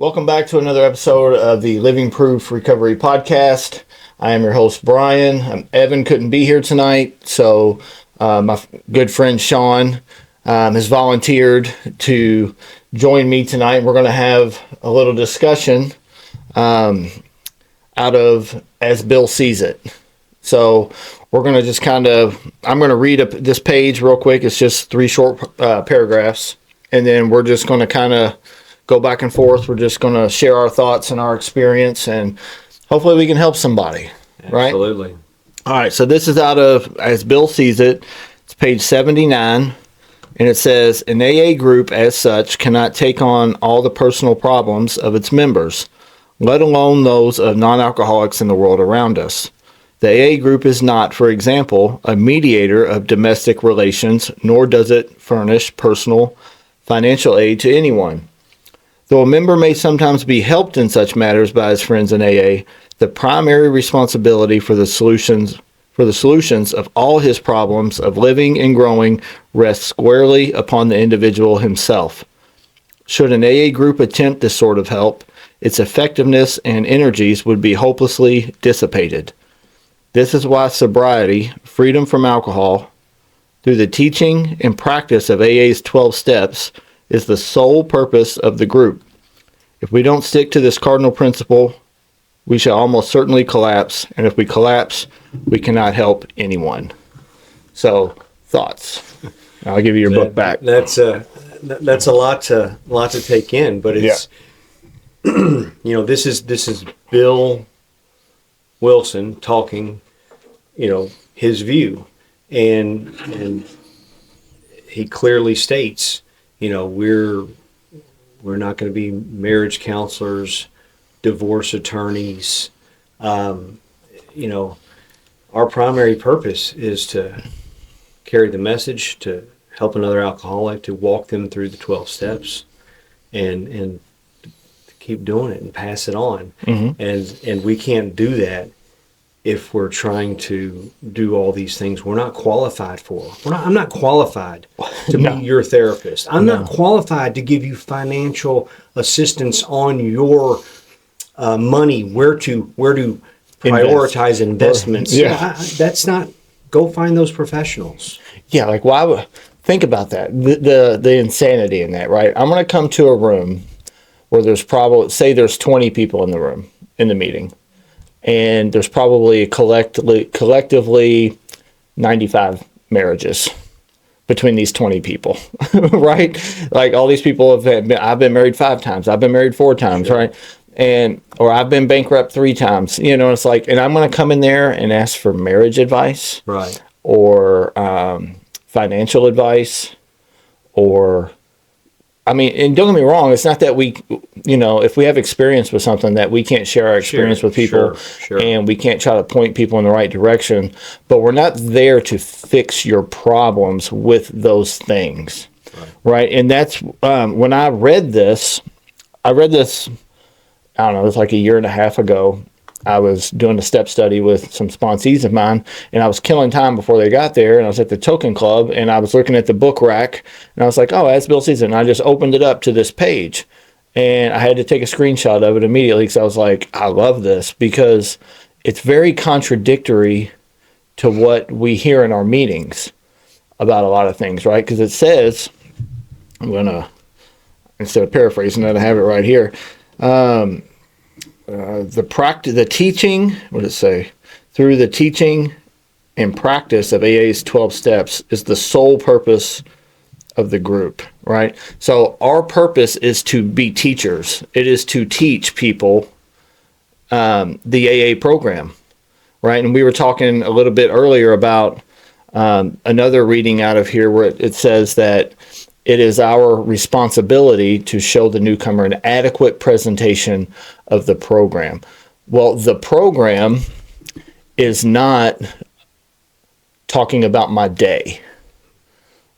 Welcome back to another episode of the Living Proof Recovery Podcast. I am your host, Brian. Evan couldn't be here tonight, so my good friend Sean has volunteered to join me tonight. We're going to have a little discussion out of As Bill Sees It. So we're going to just I'm going to read up this page real quick. It's just 3 short paragraphs, and then we're just going to go back and forth. We're just going to share our thoughts and our experience, and hopefully we can help somebody. Right? Absolutely. All right. So this is out of As Bill Sees It. It's page 79, and it says, an AA group as such cannot take on all the personal problems of its members, let alone those of non-alcoholics in the world around us. The AA group is not, for example, a mediator of domestic relations, nor does it furnish personal financial aid to anyone. Though a member may sometimes be helped in such matters by his friends in AA, the primary responsibility for the solutions of all his problems of living and growing rests squarely upon the individual himself. Should an AA group attempt this sort of help, its effectiveness and energies would be hopelessly dissipated. This is why sobriety, freedom from alcohol, through the teaching and practice of AA's 12 steps, is the sole purpose of the group. If we don't stick to this cardinal principle, we shall almost certainly collapse, and if we collapse, we cannot help anyone. So, thoughts. I'll give you your book back. That's a lot to take in, but it's this is Bill Wilson talking, his view, and he clearly states, we're not going to be marriage counselors, divorce attorneys. Our primary purpose is to carry the message, to help another alcoholic, to walk them through the 12 steps, and to keep doing it and pass it on. Mm-hmm. And we can't do that if we're trying to do all these things we're not qualified for. I'm not qualified to be your therapist. I'm not qualified to give you financial assistance on your money, where to prioritize investments. That's not. Go find those professionals. Yeah, like why would think about that? The insanity in that, right? I'm going to come to a room where there's there's 20 people in the room in the meeting, and there's probably collectively 95 marriages between these 20 people, right? Like all these people I've been married 5 times, I've been married 4 times, sure. Right? Or I've been bankrupt 3 times, it's like, and I'm going to come in there and ask for marriage advice, right? Or financial advice, and don't get me wrong, it's not that we, if we have experience with something that we can't share our experience with people, sure. And we can't try to point people in the right direction, but we're not there to fix your problems with those things, right? And that's, when I read this, I don't know, it was like a year and a half ago. I was doing a step study with some sponsees of mine, and I was killing time before they got there, and I was at the Token Club, and I was looking at the book rack, and I was like, As Bill Sees It, and I just opened it up to this page, and I had to take a screenshot of it immediately, because I was like, I love this, because it's very contradictory to what we hear in our meetings about a lot of things, right? Because it says, I'm going to, instead of paraphrasing it, I have it right here. The teaching, what does it say? Through the teaching and practice of AA's 12 steps is the sole purpose of the group, right? So our purpose is to be teachers. It is to teach people the AA program, right? And we were talking a little bit earlier about another reading out of here where it says that it is our responsibility to show the newcomer an adequate presentation of the program. Well, the program is not talking about my day,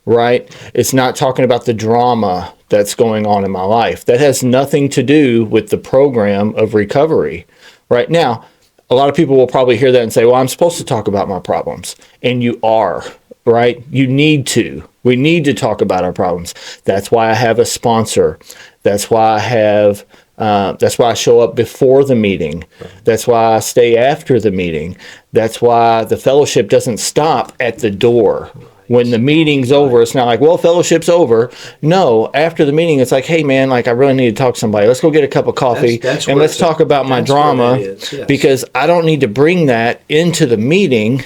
right? It's not talking about the drama that's going on in my life. That has nothing to do with the program of recovery. Right now, a lot of people will probably hear that and say, well, I'm supposed to talk about my problems. And you are, right? You need to. We need to talk about our problems. That's why I have a sponsor. That's why I have. That's why I show up before the meeting. That's why I stay after the meeting. That's why the fellowship doesn't stop at the door. When the meeting's over, it's not like, well, fellowship's over. No, after the meeting, it's like, hey, man, like I really need to talk to somebody. Let's go get a cup of coffee That's and where let's talk about my that's where drama, that is, yes. because I don't need to bring that into the meeting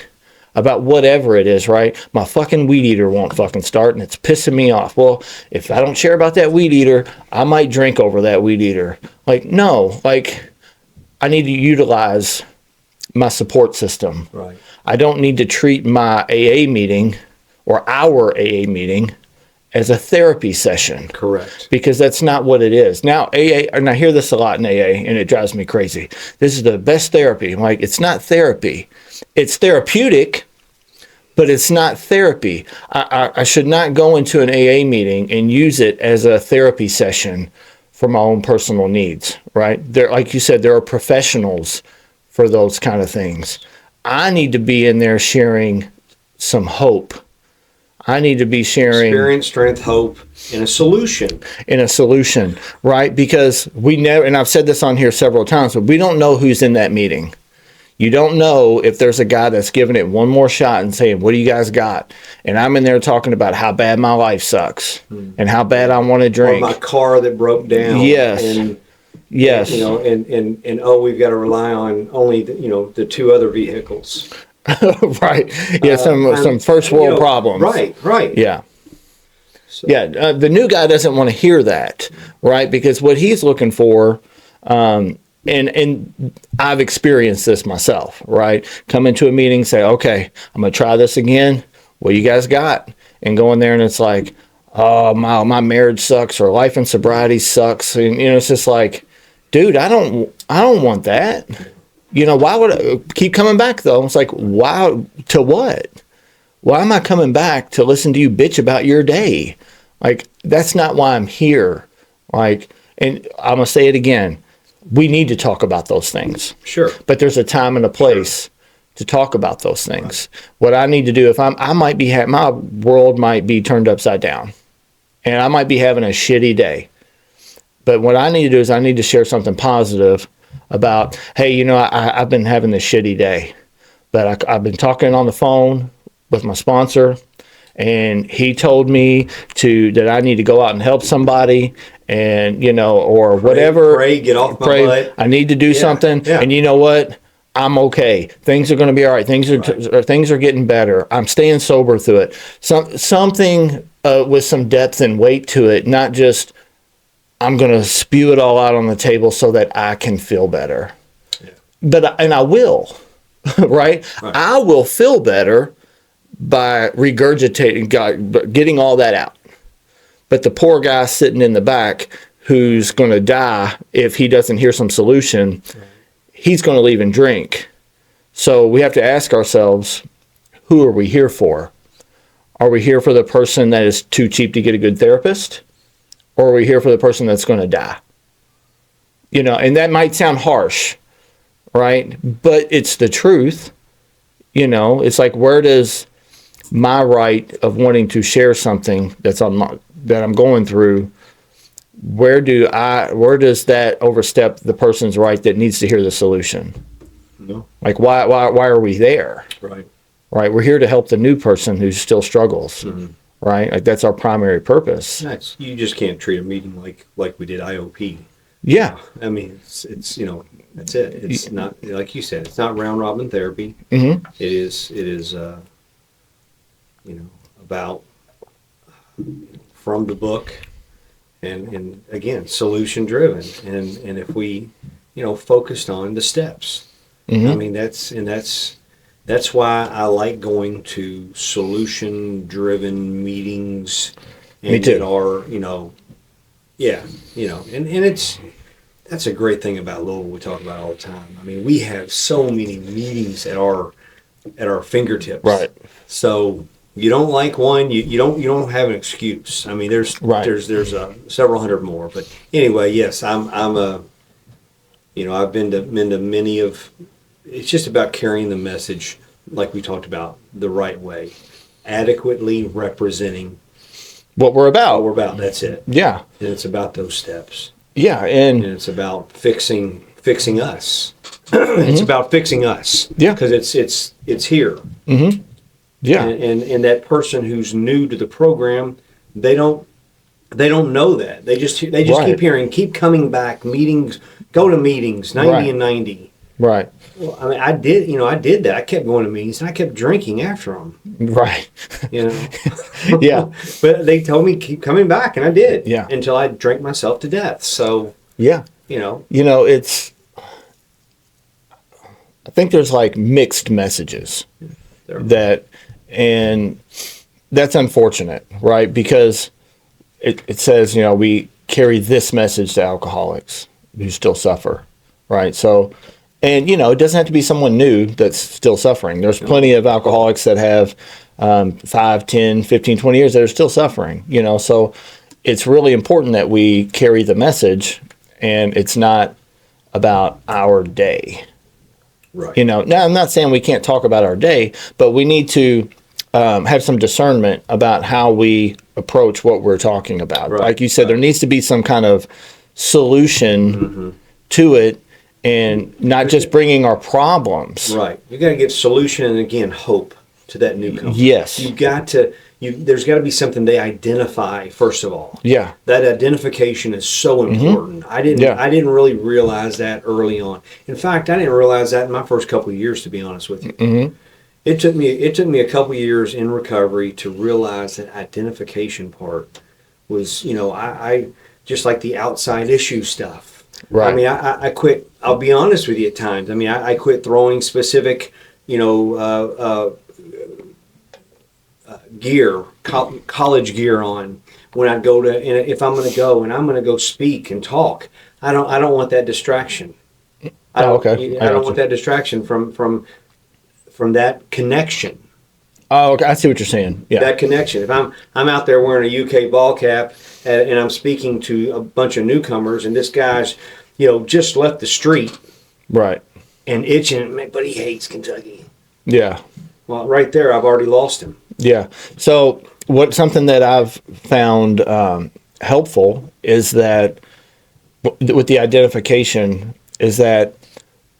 about whatever it is, right? My fucking weed eater won't fucking start and it's pissing me off. Well, if I don't share about that weed eater, I might drink over that weed eater. Like, no, like I need to utilize my support system. Right. I don't need to treat my AA meeting or our AA meeting as a therapy session. Correct. Because that's not what it is. Now, AA, and I hear this a lot in AA, and it drives me crazy. This is the best therapy. I'm like, it's not therapy. It's therapeutic, but it's not therapy. I should not go into an AA meeting and use it as a therapy session for my own personal needs, right? There, like you said, there are professionals for those kind of things. I need to be in there sharing some hope. I need to be sharing Experience, strength, hope, and a solution. in a solution, right? Because we never, and I've said this on here several times, but we don't know who's in that meeting. You don't know if there's a guy that's giving it one more shot and saying, what do you guys got? And I'm in there talking about how bad my life sucks and how bad I want to Or drink. my car that broke down. Yes. And, Yes. you know, and oh, we've got to rely on only the two other vehicles. Right. Yeah, some first You world know, problems. Right. Yeah. So, Yeah. The new guy doesn't want to hear that, right? Because what he's looking for, and I've experienced this myself, right? Come into a meeting, say, okay, I'm going to try this again. What you guys got? And go in there and it's like, oh, my marriage sucks, or life and sobriety sucks. And, you know, it's just like, dude, I don't want that. You know, why would I keep coming back though? It's like, why, to what? Why am I coming back to listen to you bitch about your day? Like, that's not why I'm here. Like, and I'm going to say it again. We need to talk about those things. Sure. But there's a time and a place to talk about those things. Right. What I need to do, if I might be, my world might be turned upside down and I might be having a shitty day. But what I need to do is I need to share something positive about, hey, you know, I've been having this shitty day, but I've been talking on the phone with my sponsor, and he told me that I need to go out and help somebody, and, you know, or whatever. Pray, get off my butt. I need to do something. Yeah. And you know what? I'm okay. Things are going to be all right. Things are getting better. I'm staying sober through it. Something with some depth and weight to it, not just I'm going to spew it all out on the table so that I can feel better. Yeah. But I will, right? I will feel better by regurgitating, getting all that out. But the poor guy sitting in the back who's going to die if he doesn't hear some solution, he's going to leave and drink. So we have to ask ourselves, who are we here for? Are we here for the person that is too cheap to get a good therapist? Or are we here for the person that's going to die? You know, and that might sound harsh, right? But it's the truth. You know, it's like, where does my right of wanting to share something that I'm going through, where does that overstep the person's right that needs to hear the solution? No. Like, why are we there? Right. Right. We're here to help the new person who still struggles. Mm-hmm. Right. Like, that's our primary purpose. You just can't treat a meeting like we did IOP. Yeah. I mean, it's you know, that's it. It's not, like you said, it's not round robin therapy. Mm-hmm. It is you know, about from the book, and again, solution driven, and if we, you know, focused on the steps. Mm-hmm. I mean, that's why I like going to solution driven meetings. And Me too. that are, you know, yeah, you know, and that's a great thing about Louisville. We talk about all the time. I mean, we have so many meetings at our fingertips. Right. So you don't like one, you don't have an excuse. I mean, there's several hundred more. But anyway, yes, I'm a, you know, I've been to many of. It's just about carrying the message, like we talked about, the right way, adequately representing what we're What about. we're about. That's it. Yeah. And it's about those steps. Yeah. And And it's about fixing us. It's about fixing us. Yeah. Because it's here. yeah. And that person who's new to the program, they don't know that. They just Right. keep hearing, keep coming back, meetings, go to meetings, 90 Right. and 90. Right. Well, I mean, I did that. I kept going to meetings and I kept drinking after them, Right. you know. Yeah. But they told me keep coming back, and I did. Yeah. Until I drank myself to death. So, Yeah. you know, I think there's like mixed messages there- and that's unfortunate, right? Because it says, we carry this message to alcoholics who still suffer, right? So, and, it doesn't have to be someone new that's still suffering. There's plenty of alcoholics that have 5, 10, 15, 20 years that are still suffering, so it's really important that we carry the message, and it's not about our day. right. Now I'm not saying we can't talk about our day, but we need to have some discernment about how we approach what we're talking about. Right, Like you said, there needs to be some kind of solution to it, and not just bringing our problems. Right. You got to give solution and again hope to that newcomer. Yes. You got to. There's got to be something they identify first of all. Yeah. That identification is so important. I didn't really realize that early on. In fact, I didn't realize that in my first couple of years, to be honest with you. It took me a couple of years in recovery to realize that identification part was, I just like the outside issue stuff. Right. I mean, I quit. I'll be honest with you at times. I mean, I quit throwing specific, gear, college gear on when I go to, and if I'm going to go and I'm going to go speak and talk. I don't want that distraction. I don't want that distraction from that connection. Oh, okay. I see what you're saying. Yeah. That connection. If I'm out there wearing a UK ball cap and I'm speaking to a bunch of newcomers, and this guy's, just left the street Right. and itching, but he hates Kentucky. Yeah. Well, right there, I've already lost him. Yeah. So something that I've found helpful is that with the identification is that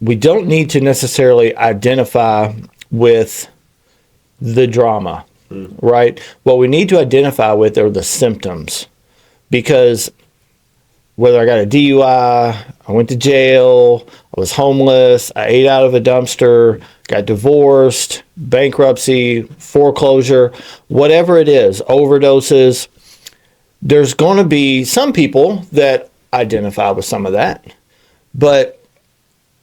we don't need to necessarily identify with the drama, right? What we need to identify with are the symptoms, because whether I got a DUI, I went to jail, I was homeless, I ate out of a dumpster, got divorced, bankruptcy, foreclosure, whatever it is, overdoses, there's going to be some people that identify with some of that. But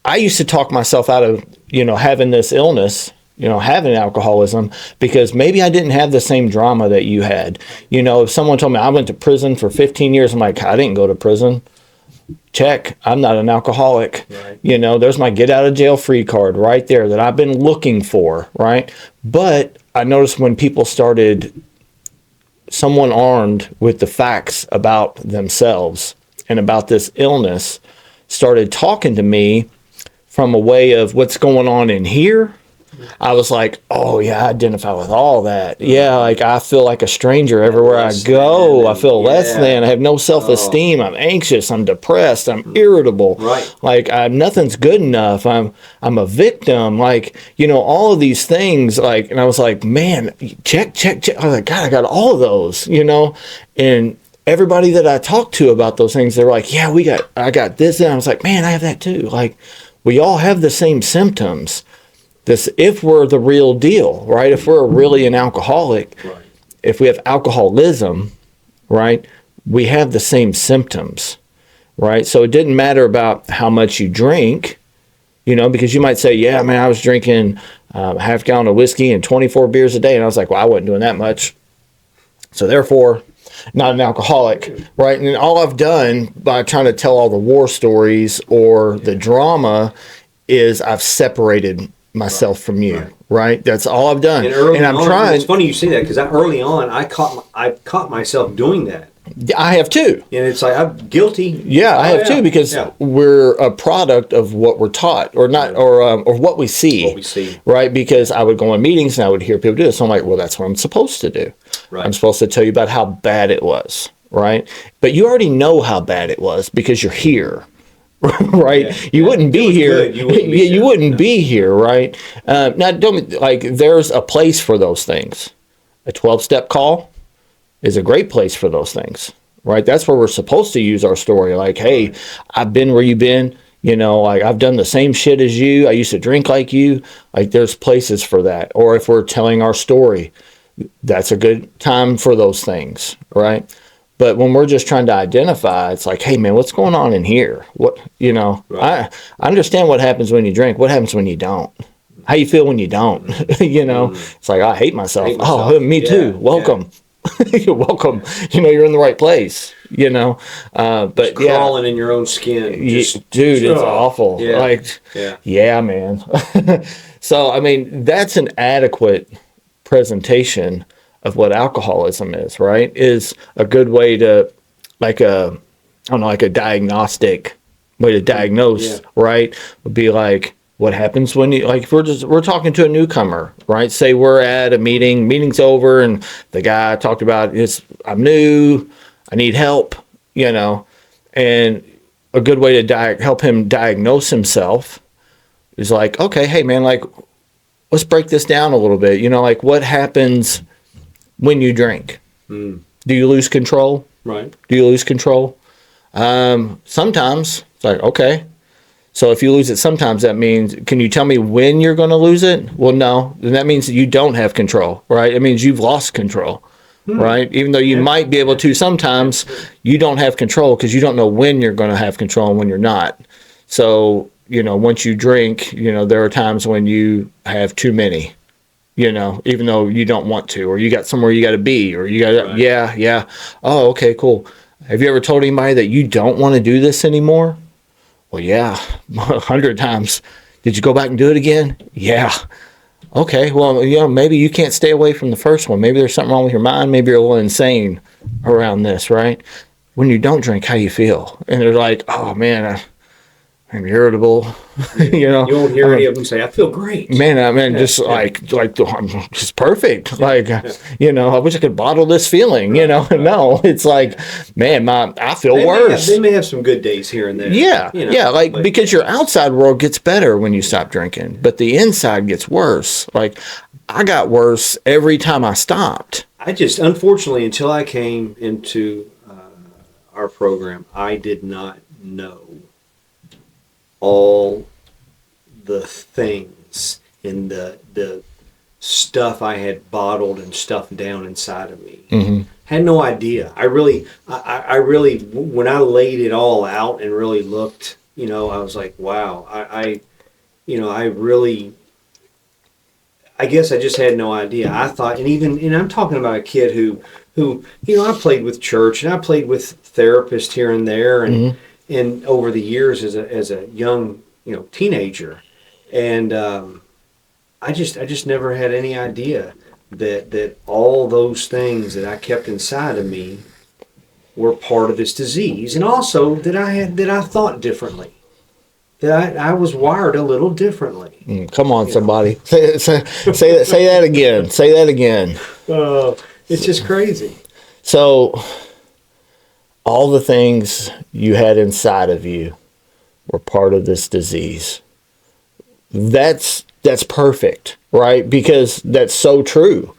I used to talk myself out of, having this illness, having alcoholism, because maybe I didn't have the same drama that you had. If someone told me I went to prison for 15 years, I'm like, I didn't go to prison. Check. I'm not an alcoholic. Right. There's my get out of jail free card right there that I've been looking for, right? But I noticed when people started, someone armed with the facts about themselves and about this illness started talking to me from a way of what's going on in here. I was like, oh yeah, I identify with all that. Yeah, like I feel like a stranger everywhere I go. I feel less than. I have no self-esteem. I'm anxious. I'm depressed. I'm irritable. Right. Like nothing's good enough. I'm a victim. Like all of these things. Like, and I was like, man, check. I was like, God, I got all of those. And everybody that I talked to about those things, they were like, yeah, I got this, and I was like, man, I have that too. Like, we all have the same symptoms. If we're the real deal, right? If we're really an alcoholic, Right. if we have alcoholism, right? We have the same symptoms, right? So it didn't matter about how much you drink, because you might say, yeah, man, I was drinking half a gallon of whiskey and 24 beers a day. And I was like, well, I wasn't doing that much. So therefore, not an alcoholic, right? And all I've done by trying to tell all the war stories or the drama is I've separated myself from you, right? That's all I've done. And early I'm on, trying. it's funny you say that because early on, I caught myself doing that. I have too. And it's like, I'm guilty. Yeah, I Oh, have too, because yeah. we're a product of what we're taught, or not, or what we see. What we see. Right? Because I would go in meetings and I would hear people do this. So I'm like, well, that's what I'm supposed to do. Right. I'm supposed to tell you about how bad it was, right? But you already know how bad it was because you're here. Right? Yeah, You yeah. wouldn't If it be was here. good, you wouldn't be Yeah, you here. wouldn't No. be here, right? Now, don't like. There's a place for those things. A 12-step call is a great place for those things, right? That's where we're supposed to use our story. Like, hey, I've been where you've been. You know, like I've done the same shit as you. I used to drink like you. Like, there's places for that. Or if we're telling our story, that's a good time for those things, right? But when we're just trying to identify, it's like, hey man, what's going on in here? What, you know, Right. I understand what happens when you drink. What happens when you don't? How you feel when you don't? You know, it's like, I hate myself. Hate Oh, myself. me Yeah, too. yeah. Welcome. You're welcome. You know, you're in the right place, you know. But yeah, Crawling in your own skin. dude, it's Oh, awful. yeah, Like, yeah. yeah, man. So, I mean, that's an adequate presentation of what alcoholism is, right? Is a good way to, like a, I don't know, like a diagnostic way to diagnose, Yeah. right? Would be like, what happens when you, like, if we're talking to a newcomer, right? Say we're at a meeting's over, and the guy talked about I'm new, I need help, you know, and a good way to help him diagnose himself is like, okay, hey man, like, let's break this down a little bit. You know, like, what happens when you drink? Do you lose control? Right. Do you lose control? Sometimes it's like, okay. So if you lose it sometimes, that means, can you tell me when you're going to lose it? Well, no. Then that means that you don't have control, right? It means you've lost control, right? Even though you might be able to sometimes, you don't have control because you don't know when you're going to have control and when you're not. So, you know, once you drink, you know, there are times when you have too many, you know, even though you don't want to, or you got somewhere you got to be, or you got to, Right. yeah. Oh, okay, cool. Have you ever told anybody that you don't want to do this anymore? Well, yeah, 100 times. Did you go back and do it again? Yeah. Okay, well, you know, maybe you can't stay away from the first one. Maybe there's something wrong with your mind. Maybe you're a little insane around this, right? When you don't drink, how do you feel? And they're like, oh man, I'm irritable. You know, You won't hear any of them say, I feel great. man, I mean, just yeah. like I'm just perfect. Like, you know, I wish I could bottle this feeling. You know, no, it's like, man, I feel worse. They may have some good days here and there. Yeah, you know, yeah, like, but- because your outside world gets better when you stop drinking, but the inside gets worse. Like, I got worse every time I stopped. I just, unfortunately, until I came into our program, I did not know all the things and the stuff I had bottled and stuffed down inside of me. Had no idea. I really, when I laid it all out and really looked, you know, I was like, wow, I guess I just had no idea. I thought, and I'm talking about a kid who, you know, I played with church and I played with therapists here and there, and over the years as a young, you know, teenager, and I just never had any idea that all those things that I kept inside of me were part of this disease, and also that I thought differently, that I was wired a little differently. Come on, somebody, say that again. Say that again. It's just crazy. So, all the things you had inside of you were part of this disease. That's perfect, right? Because that's so true,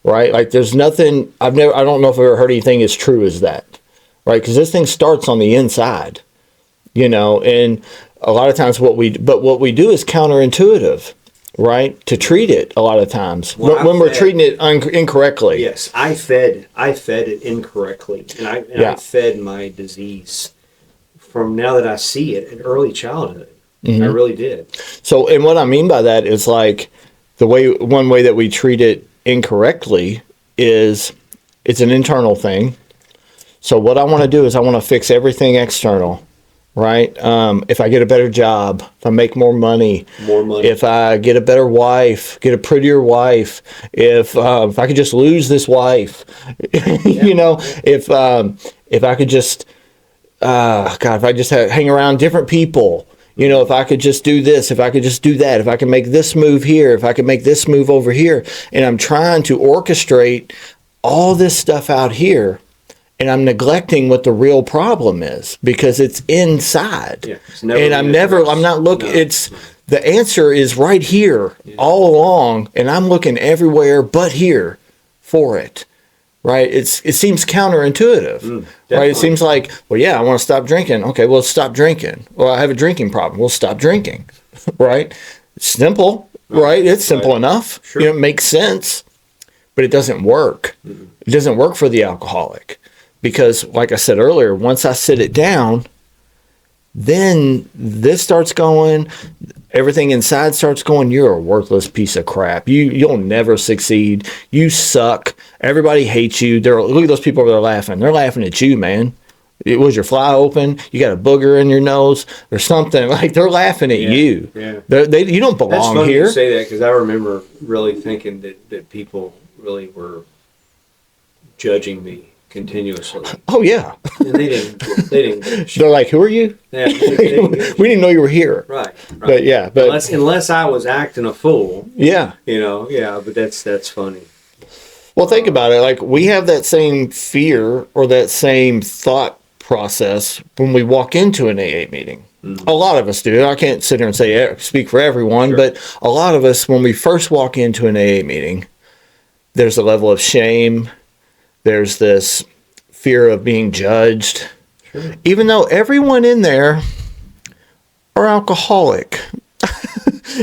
right? Like, there's nothing I don't know if I've ever heard anything as true as that, right? Because this thing starts on the inside, you know, and a lot of times what we do is counterintuitive, right? To treat it a lot of times Well, when we're treating it incorrectly. Yes, I fed it incorrectly, and I fed my disease from, now that I see it, in early childhood. I really did. So, and what I mean by that is, like, one way that we treat it incorrectly is it's an internal thing. So what I want to do is I want to fix everything external right? If I get a better job, if I make more money, if I get a better wife, get a prettier wife, if I could just lose this wife, you know, if I could just, God, if I just hang around different people, you know, if I could just do this, if I could just do that, if I could make this move here, if I could make this move over here, and I'm trying to orchestrate all this stuff out here, and I'm neglecting what the real problem is because it's inside. Yeah, it's never and I'm not looking, it's, the answer is right here all along, and I'm looking everywhere but here for it. Right? It seems counterintuitive, right? It seems like, well, yeah, I want to stop drinking. Okay, well, stop drinking. Well, I have a drinking problem. Well, stop drinking, right? It's simple, right? It's simple enough. Sure. You know, it makes sense, but it doesn't work. It doesn't work for the alcoholic because, like I said earlier, once I sit it down, then this starts going. Everything inside starts going, you're a worthless piece of crap. You'll never succeed. You suck. Everybody hates you. Look at those people over there laughing. They're laughing at you, man. Was your fly open? You got a booger in your nose or something? Like they're laughing at you. Yeah. You don't belong That's funny here. You say that because I remember really thinking that people really were judging me continuously. Oh yeah. And they didn't. They're like, who are you? Yeah, they We didn't know you were here. Right. But yeah, unless I was acting a fool. Yeah. You know, yeah, but that's funny. Well, think about it. Like we have that same fear or that same thought process when we walk into an AA meeting. Mm-hmm. A lot of us do. I can't sit here and speak for everyone, sure. But a lot of us, when we first walk into an AA meeting, there's a level of shame. There's this fear of being judged. Sure. Even though everyone in there are alcoholic.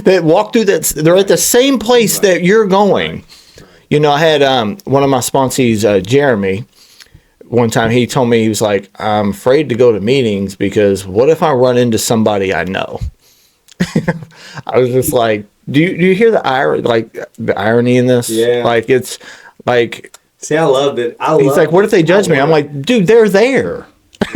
They walk through that. They're at the same place that you're going. You know, I had one of my sponsees, Jeremy, one time he told me, he was like, I'm afraid to go to meetings because what if I run into somebody I know? I was just like, do you hear the irony in this? Yeah. Like, it's like... See, I loved it. He's like, what if they judge me? I'm like, dude, they're there.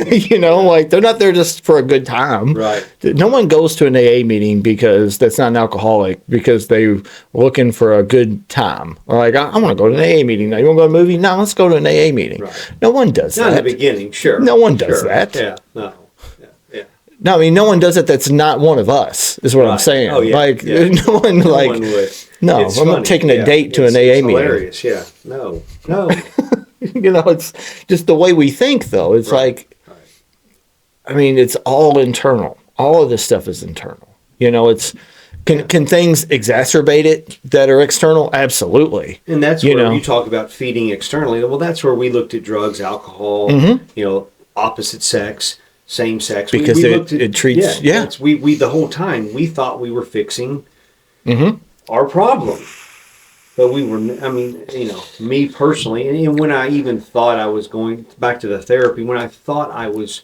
You know, like they're not there just for a good time. Right. No one goes to an AA meeting because that's not an alcoholic because they're looking for a good time. Or like, I want to go to an AA meeting. Now, you want to go to a movie? No, let's go to an AA meeting. Right. No one does that. Not in the beginning, sure. No one does that. Yeah, no. Yeah. No, I mean, no one does it that's not one of us, is what I'm saying. Oh, yeah. Like, yeah. no one would. No, It's I'm funny. not taking a date to an AA it's meeting. Hilarious, yeah. No. You know, it's just the way we think, though. It's like, I mean, it's all internal. All of this stuff is internal. You know, it's can things exacerbate it that are external? Absolutely. And that's where you talk about feeding externally. Well, that's where we looked at drugs, alcohol, you know, opposite sex, same sex. Because it treats, we the whole time we thought we were fixing our problem. But we were, I mean, you know, me personally, and when I even thought I was going back to the therapy, when I thought I was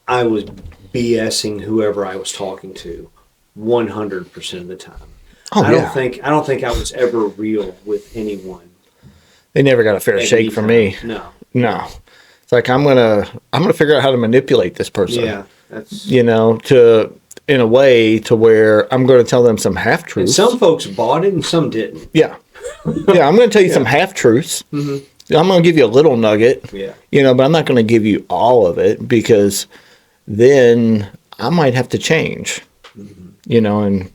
BSing whoever I was talking to 100% of the time. Oh, I don't think I was ever real with anyone. They never got a fair shake from me. No. It's like I'm gonna figure out how to manipulate this person. Yeah. That's, you know, in a way to where I'm going to tell them some half truths. Some folks bought it and some didn't. Yeah. Yeah, I'm going to tell you some half truths. I'm going to give you a little nugget. Yeah. You know, but I'm not going to give you all of it because then I might have to change. You know, and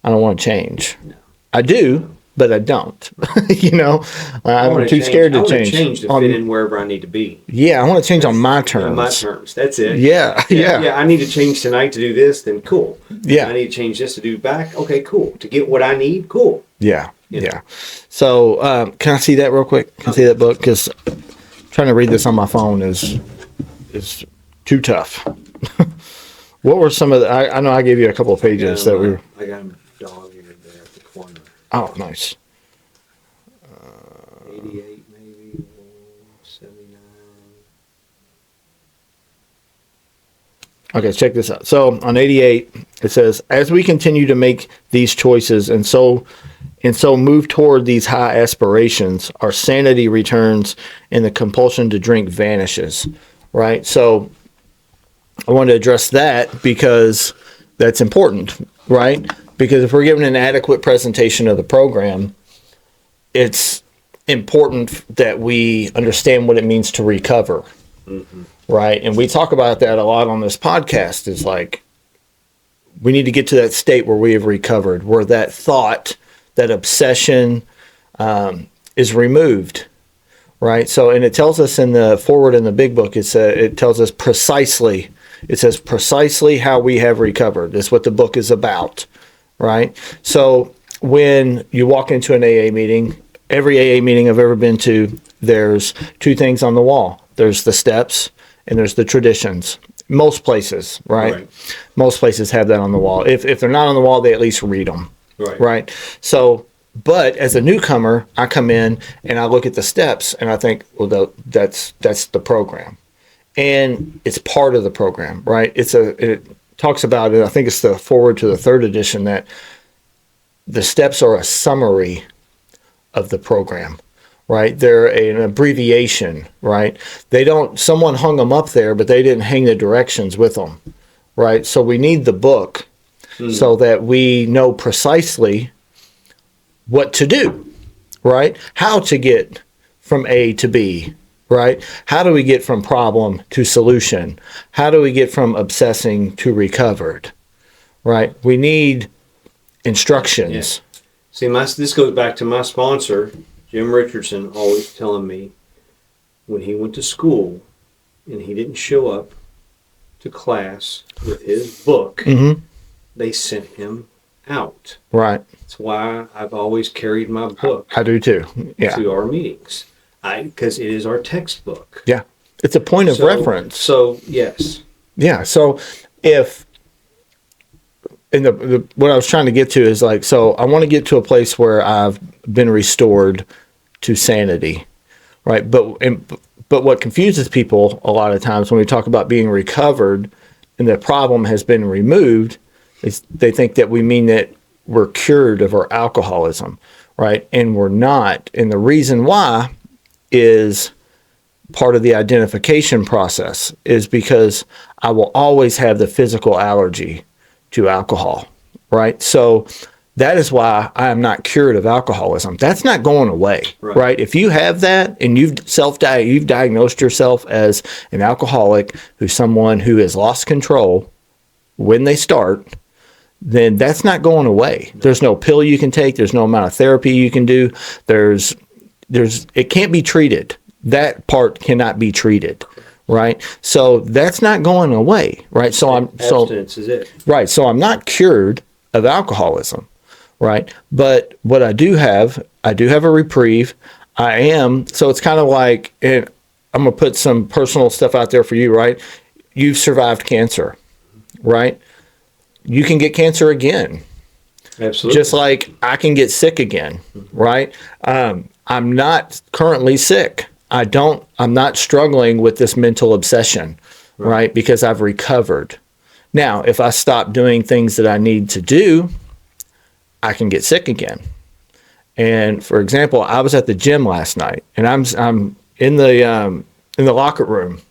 I don't want to change. No. I do, but I don't. You know, I'm too scared to change. I want to change to fit in wherever I need to be. Yeah, I want to change on my terms. On my terms. That's it. Yeah. Yeah, I need to change tonight to do this, then cool. Yeah. I need to change this to do back. Okay, cool. To get what I need, cool. Yeah. Yeah. So, can I see that real quick? Can I see that book? Because trying to read this on my phone is too tough. What were some of the... I know I gave you a couple of pages that we were... I got him dog-eared there at the corner. Oh, nice. 88 maybe, 79. Okay, check this out. So on 88, it says, as we continue to make these choices and so move toward these high aspirations, our sanity returns and the compulsion to drink vanishes, right? So I want to address that because that's important, right? Because if we're giving an adequate presentation of the program, it's important that we understand what it means to recover, right? And we talk about that a lot on this podcast. Is like, we need to get to that state where we have recovered, where that thought, that obsession is removed, right? So, and it tells us in the forward in the big book, it tells us precisely, it says precisely how we have recovered. That's what the book is about, right? So when you walk into an AA meeting, every AA meeting I've ever been to, there's two things on the wall. There's the steps and there's the traditions. Most places, right? Most places have that on the wall. If they're not on the wall, they at least read them, right? So, but as a newcomer, I come in and I look at the steps and I think, well, that's the program, and it's part of the program, right? It talks about it. I think it's the forward to the third edition that the steps are a summary of the program, right? They're an abbreviation, right? Someone hung them up there, but they didn't hang the directions with them, right? So we need the book so that we know precisely what to do, right? How to get from A to B, right? How do we get from problem to solution? How do we get from obsessing to recovered, right? We need instructions. Yeah. See, this goes back to my sponsor, Jim Richardson, always telling me when he went to school and he didn't show up to class with his book, they sent him out. Right. That's why I've always carried my book. I do too. Yeah. To our meetings, because it is our textbook. Yeah. It's a point of reference. So yes. Yeah. So if what I was trying to get to is like, so I want to get to a place where I've been restored to sanity, right? But what confuses people a lot of times when we talk about being recovered and the problem has been removed is they think that we mean that we're cured of our alcoholism, right? And we're not. And the reason why is part of the identification process is because I will always have the physical allergy to alcohol, right? So that is why I am not cured of alcoholism. That's not going away, right? If you have that and you've diagnosed yourself as an alcoholic, who's someone who has lost control when they start, then that's not going away. There's no pill you can take. There's no amount of therapy you can do. It can't be treated. That part cannot be treated. Right. So that's not going away. Right. Abstinence is it. Right. So I'm not cured of alcoholism. Right. But what I do have a reprieve. So it's kind of like, and I'm going to put some personal stuff out there for you. Right. You've survived cancer. Right. You can get cancer again. Absolutely. Just like I can get sick again. Right. I'm not currently sick. I'm not struggling with this mental obsession, right? Because I've recovered. Now, if I stop doing things that I need to do, I can get sick again. And for example, I was at the gym last night and I'm in the locker room.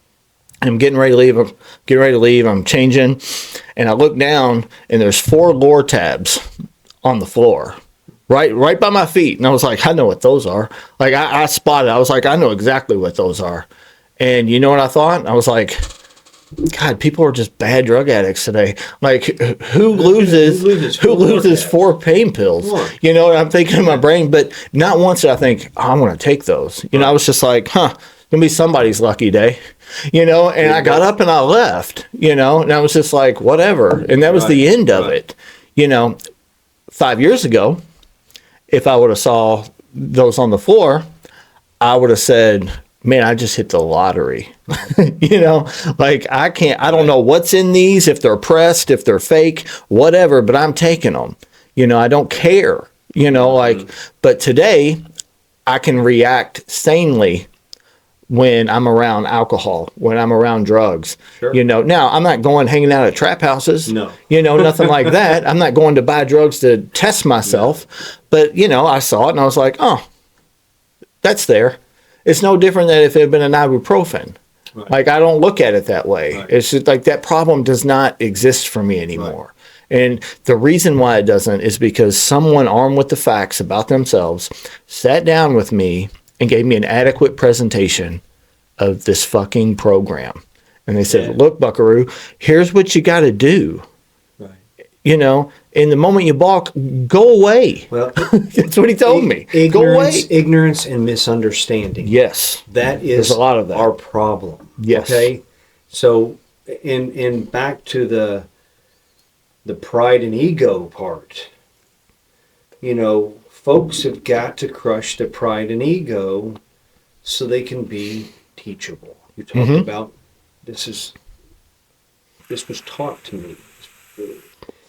I'm getting ready to leave. I'm changing and I look down and there's 4 Lortabs on the floor. Right by my feet. And I was like, I know what those are. Like, I spotted. I was like, I know exactly what those are. And you know what I thought? I was like, God, people are just bad drug addicts today. Like, who loses 4 pain pills? You know what I'm thinking in my brain? But not once did I think, oh, I'm going to take those. You know, I was just like, going to be somebody's lucky day. You know, and I got up and I left, you know, and I was just like, whatever. And that was the end of it. You know, 5 years ago, if I would have saw those on the floor, I would have said, man, I just hit the lottery. You know, like I don't know what's in these, if they're pressed, if they're fake, whatever, but I'm taking them. You know, I don't care, you know, like, but today I can react sanely when I'm around alcohol, when I'm around drugs. Sure. You know, now I'm not going hanging out at trap houses. No. You know, nothing like that. I'm not going to buy drugs to test myself. No. But, you know, I saw it and I was like, oh, that's there. It's no different than if it had been an ibuprofen. Right. Like, I don't look at it that way. Right. It's just like that problem does not exist for me anymore. And the reason why it doesn't is because someone armed with the facts about themselves sat down with me and gave me an adequate presentation of this fucking program. And they said, Yeah. look, Buckaroo, here's what you got to do. Right. You know, and the moment you balk, go away. Well, That's what he told me. Go away. ignorance and misunderstanding. Yes. That is There's a lot of that. our problem. Yes. Okay. So, and back to the pride and ego part. You know, folks have got to crush the pride and ego so they can be teachable. You talked Mhm. about this was taught to me.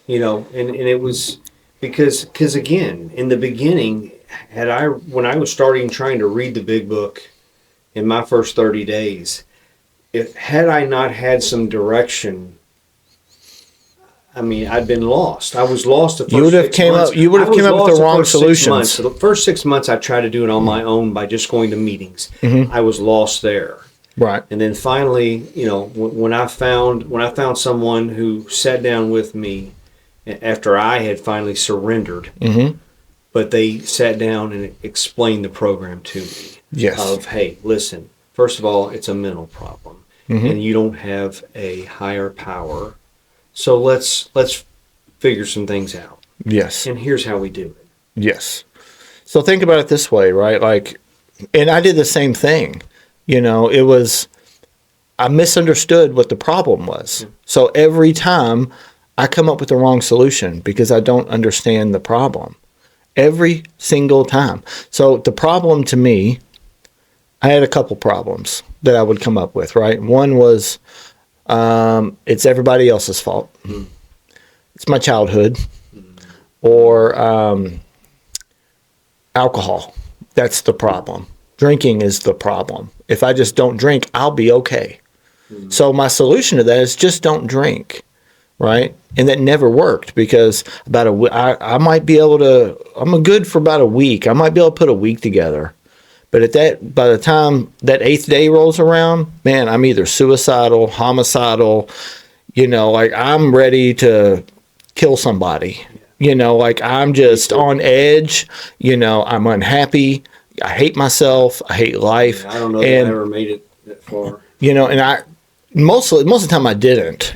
You know, and it was because again, in the beginning, when I was trying to read the big book in my first 30 days, had I not had some direction, I mean, I'd been lost. I was lost the first You would have 6 came months. up. You would have I was came up with lost the wrong first 6 solutions. months. So the first 6 months, I tried to do it on my own by just going to meetings. Mm-hmm. I was lost there. Right. And then finally, you know, when I found someone who sat down with me after I had finally surrendered, Mm-hmm. but they sat down and explained the program to me. Yes. Of, hey, listen, first of all, it's a mental problem, Mm-hmm. and you don't have a higher power. So let's figure some things out. Yes. And here's how we do it. Yes. So think about it this way, right? Like, and I did the same thing. You know, I misunderstood what the problem was. So every time I come up with the wrong solution because I don't understand the problem. Every single time. So the problem to me, I had a couple problems that I would come up with, right? One was it's everybody else's fault. Mm-hmm. It's my childhood. Or alcohol. That's the problem. Drinking is the problem. If I just don't drink, I'll be okay. Mm-hmm. So my solution to that is just don't drink, right? And that never worked because I might be able to. I'm good for about a week. I might be able to put a week together, but by the time that 8th day rolls around, man, I'm either suicidal, homicidal. You know, like I'm ready to kill somebody. You know, like I'm just on edge. You know, I'm unhappy. I hate myself. I hate life. I don't know that I ever made it that far. You know, and most of the time I didn't,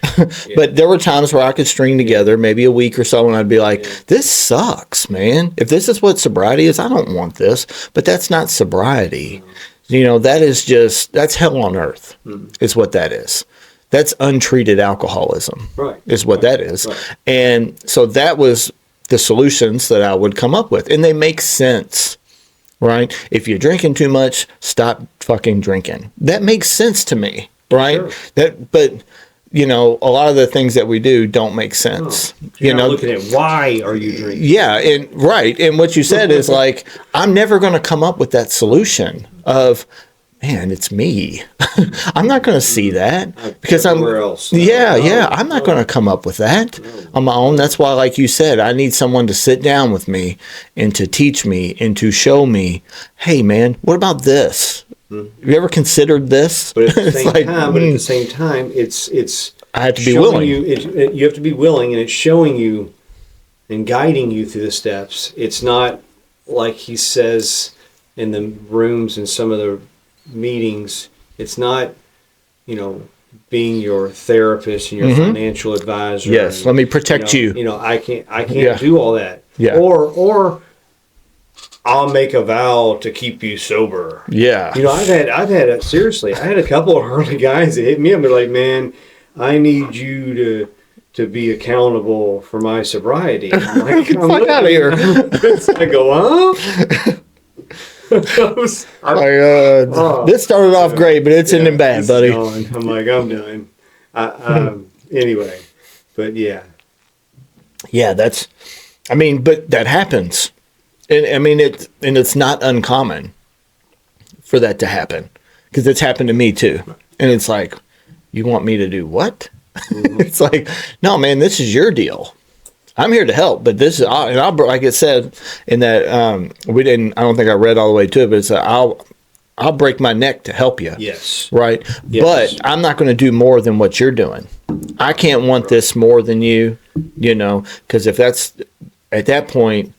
but there were times where I could string together maybe a week or so, and I'd be like, "This sucks, man. If this is what sobriety is, I don't want this." But that's not sobriety. You know, that's hell on earth. Is what that is. That's untreated alcoholism. Right. Is what that is. Right. And so that was the solutions that I would come up with, and they make sense. Right? If you're drinking too much, stop fucking drinking. That makes sense to me, right? Sure. But you know, a lot of the things that we do don't make sense. You're You not know, looking at why are you drinking? yeah, and right. And what you said is like, I'm never going to come up with that solution of, man, it's me. I'm not going to see that because I'm everywhere else. Yeah. I'm not going to come up with that on my own. That's why, like you said, I need someone to sit down with me and to teach me and to show me, hey, man, what about this? Have you ever considered this? But at the It's same like, time, it's I have to be showing willing. you have to be willing, and it's showing you and guiding you through the steps. It's not like he says in the rooms in some of the meetings. It's not, you know, being your therapist and your financial advisor. Yes, and, let me protect you. You know, I can't Yeah. do all that. Yeah. Or I'll make a vow to keep you sober. Yeah. You know, seriously, I had a couple of early guys that hit me up. They're like, "Man, I need you to be accountable for my sobriety." I'm like, Get the fuck out of here. I go, huh? This started off great, but it's ending bad, It's buddy. gone. I'm like, I'm done. Anyway, but yeah. Yeah, but that happens. And I mean, it's not uncommon for that to happen because it's happened to me too. And it's like, you want me to do what? It's like, no, man, this is your deal. I'm here to help, but this is, like it said in that, I don't think I read all the way to it, but it's, I'll break my neck to help you. Yes. Right. Yes. But I'm not going to do more than what you're doing. I can't want this more than you, because if that's at that point,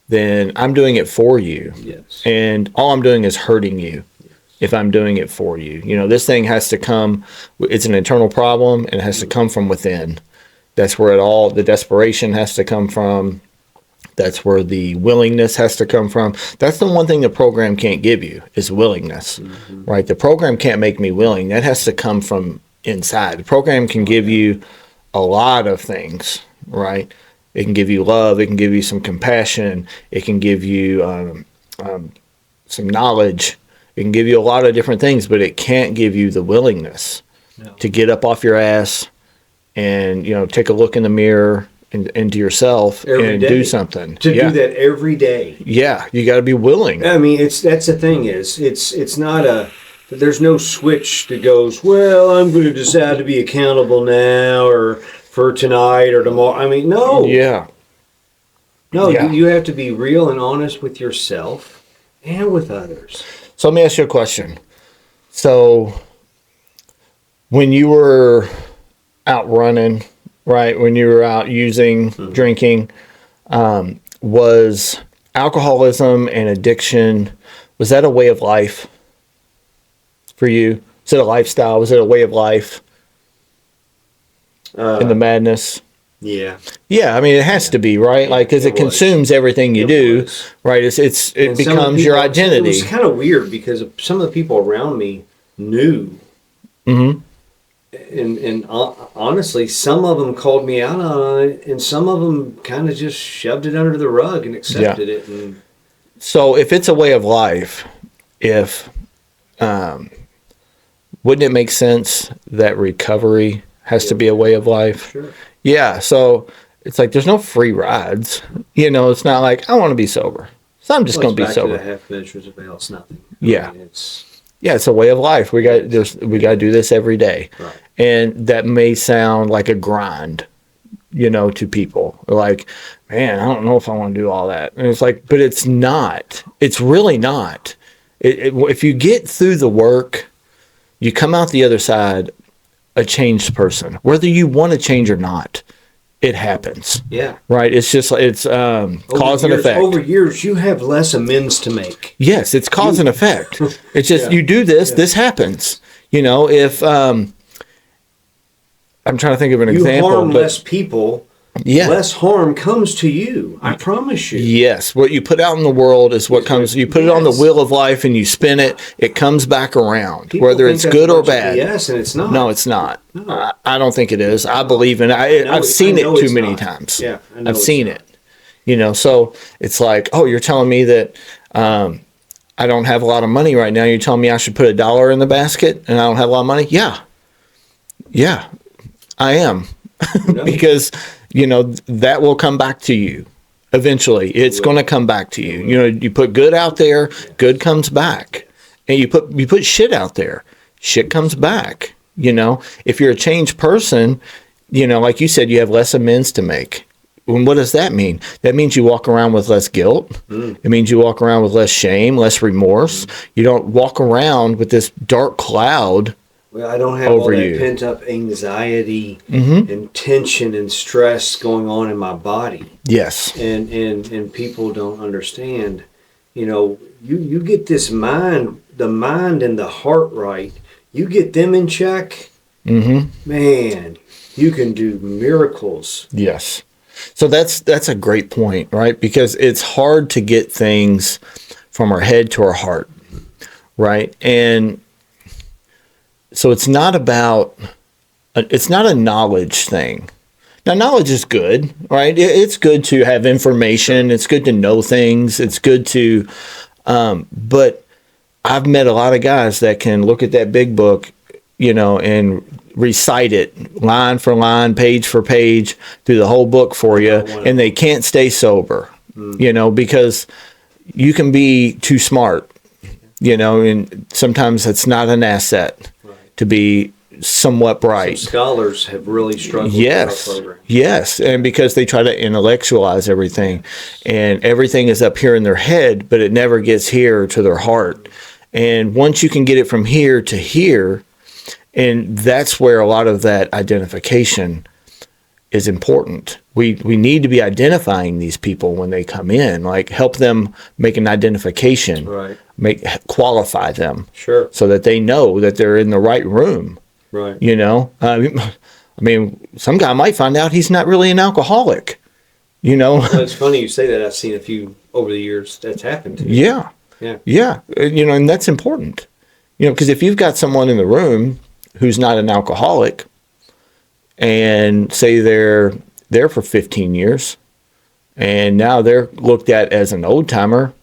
then I'm doing it for you. Yes. And all I'm doing is hurting you if I'm doing it for you. This thing has to come, it's an internal problem, and it has to come from within. That's where the desperation has to come from. That's where the willingness has to come from. That's the one thing the program can't give you is willingness, right? The program can't make me willing. That has to come from inside. The program can give you a lot of things, right? It can give you love. It can give you some compassion. It can give you some knowledge. It can give you a lot of different things, but it can't give you the willingness to get up off your ass and, take a look in the mirror into yourself Every and day. do something. To do that every day. Yeah, you got to be willing. I mean, that's the thing is, it's not there's no switch that goes, well, I'm going to decide to be accountable now or for tonight or tomorrow. I mean, no. Yeah. No, Yeah. you have to be real and honest with yourself and with others. So let me ask you a question. So when you were out running, right, when you were out using, drinking, was alcoholism and addiction, was that a way of life for you? Was it a lifestyle? Was it a way of life in the madness? Yeah. Yeah, I mean, it has to be, right? Like, because it It was. consumes everything you It do, was. right? It And some of the becomes your people- It identity. was kind of weird because some of the people around me knew. Mm-hmm. And honestly, some of them called me out on it, and some of them kind of just shoved it under the rug and accepted it. And So if it's a way of life, wouldn't it make sense that recovery has to be a way of life? sure, Yeah. So it's like there's no free rides. It's not like I want to be sober, so I'm just well, going to be it's back to sober. the half measures avail. It's nothing. Yeah. I mean, Yeah, it's a way of life. We got to do this every day, Right. and that may sound like a grind, to people. Like, man, I don't know if I want to do all that. And it's like, but it's not. It's really not. If you get through the work, you come out the other side a changed person, whether you want to change or not. It happens, yeah. right? It's just cause and effect. Over years, you have less amends to make. Yes, it's cause and effect. It's just Yeah. you do this, this happens. If I'm trying to think of an You example, harm but less people. yeah, Less harm comes to you. I promise you. yes, what you put out in the world is what comes. You put it on the Yes. wheel of life and you spin it. It comes back around, People whether think it's that's good a or bunch of bad. BS, and it's not. No, it's not. No. I don't think it is. I believe in it. know I've it- seen I it know too it's many not. times. Yeah, I know I've it's seen not. it. So it's like, oh, you're telling me that I don't have a lot of money right now. You're telling me I should put $1 in the basket and I don't have a lot of money? Yeah, I am. No. Because, that will come back to you. Eventually, it's going to come back to you. You put good out there, good comes back. And you put shit out there, shit comes back. If you're a changed person, like you said, you have less amends to make. And what does that mean? That means you walk around with less guilt. It means you walk around with less shame, less remorse. You don't walk around with this dark cloud. Well, I don't have all Over that you. pent up anxiety and tension and stress going on in my body. Yes. And people don't understand. You get this mind, the mind and the heart right. You get them in check, man, you can do miracles. Yes. So that's a great point, right? Because it's hard to get things from our head to our heart, right? And so it's not a knowledge thing. Now, knowledge is good, right? It's good to have information. It's good to know things. It's good to, but I've met a lot of guys that can look at that big book, and recite it line for line, page for page through the whole book for you, and they can't stay sober, because you can be too smart, and sometimes it's not an asset to be somewhat bright. Scholars have really struggled Yes, with our program. yes, and because they try to intellectualize everything, and everything is up here in their head, but it never gets here to their heart. And once you can get it from here to here, and that's where a lot of that identification is important. We need to be identifying these people when they come in, like help them make an identification, Right. qualify them, Sure. so that they know that they're in the right room. Right. You know, I mean, some guy might find out he's not really an alcoholic. You know, Well, it's funny you say that. I've seen a few over the years that's happened to me. yeah, Yeah. yeah, you know, and that's important. You know, because if you've got someone in the room who's not an alcoholic, and say they're there for 15 years, and now they're looked at as an old timer,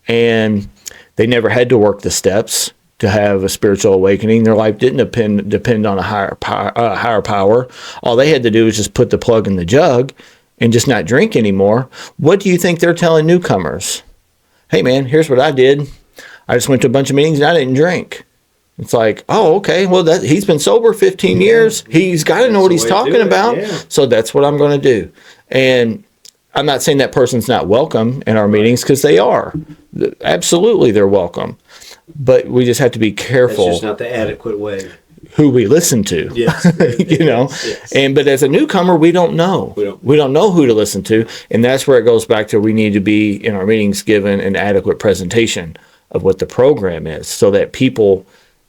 and they never had to work the steps to have a spiritual awakening. Their life didn't depend on a higher power. All they had to do was just put the plug in the jug and just not drink anymore. What do you think they're telling newcomers? Hey man, here's what I did. I just went to a bunch of meetings and I didn't drink. It's like, oh, okay. Well, he's been sober 15 years. He's got to know what he's talking about. Yeah. So that's what I'm going to do. And I'm not saying that person's not welcome in our meetings, because they are. Absolutely, they're welcome. But we just have to be That's careful just not the adequate way. who we listen to. Yes. You know, Yes. but as a newcomer, we don't know. We don't. know who to listen to, and that's where it goes back to, we need to be in our meetings given an adequate presentation of what the program is, so that people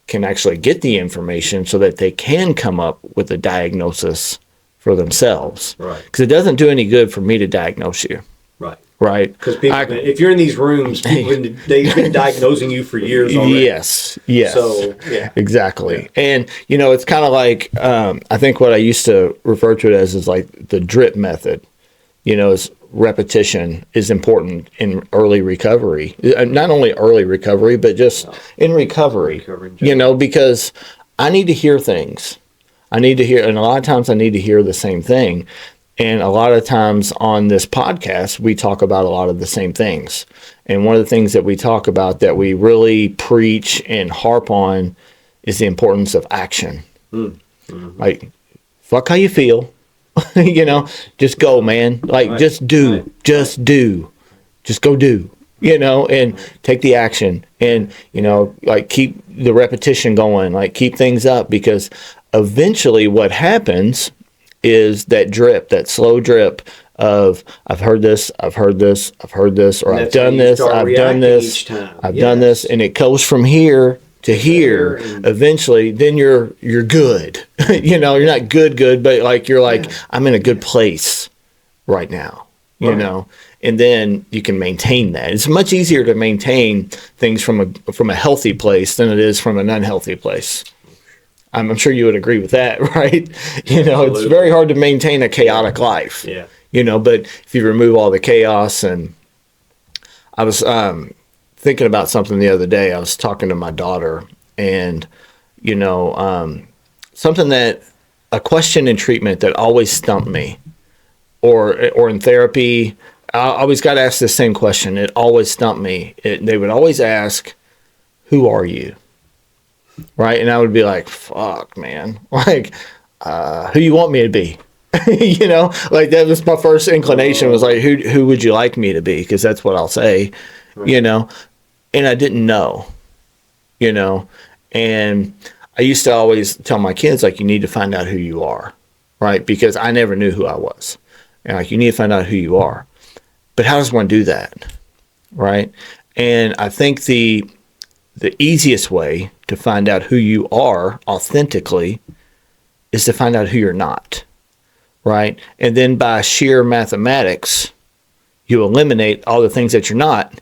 can actually get the information, so that they can come up with a diagnosis for themselves. Right. Because it doesn't do any good for me to diagnose you, Right. right? Because if you're in these rooms, they've been diagnosing you for years already. Yes. So, yeah. Exactly. Yeah. And, you know, it's kind of like, I think what I used to refer to it as is like the drip method. You know, is repetition is important in early recovery. Not only early recovery, but just in recovery. You know, because I need to hear things. I need to hear, and a lot of times I need to hear the same thing. And a lot of times on this podcast, we talk about a lot of the same things. And one of the things that we talk about that we really preach and harp on is the importance of action. Mm-hmm. Like, fuck how you feel. You know, just go, man. Like, Right. just do. Right. Just do. Just go do. You know, and take the action. And, you know, like, keep the repetition going. Like, keep things up, because eventually what happens is that drip, that slow drip of, I've heard this, I've heard this, I've heard this, or And I've that's how done you this, start I've done reacting this, each time. I've Yes. done this, and it goes from here to here. and- Eventually, then you're good. You know, you're not good, but like you're like, I'm in a good place right now. You Right. know, and then you can maintain that. It's much easier to maintain things from a healthy place than it is from an unhealthy place. I'm sure you would agree with that, right? You know, it's Absolutely. very hard to maintain a chaotic life. Yeah. You know, but if you remove all the chaos, and I was thinking about something the other day. I was talking to my daughter, and you know, something that, a question in treatment that always stumped me, or in therapy, I always got asked the same question. It always stumped me. They would always ask, "Who are you?" Right, and I would be like, "Fuck, man! Like, who you want me to be?" You know, like that was my first inclination, was like, who would you like me to be? Because that's what I'll say, you know. And I didn't know, you know. And I used to always tell my kids, like, you need to find out who you are, right? Because I never knew who I was. And like, you need to find out who you are. But how does one do that, right? And I think the easiest way to find out who you are authentically is to find out who you're not. Right? And then by sheer mathematics, you eliminate all the things that you're not,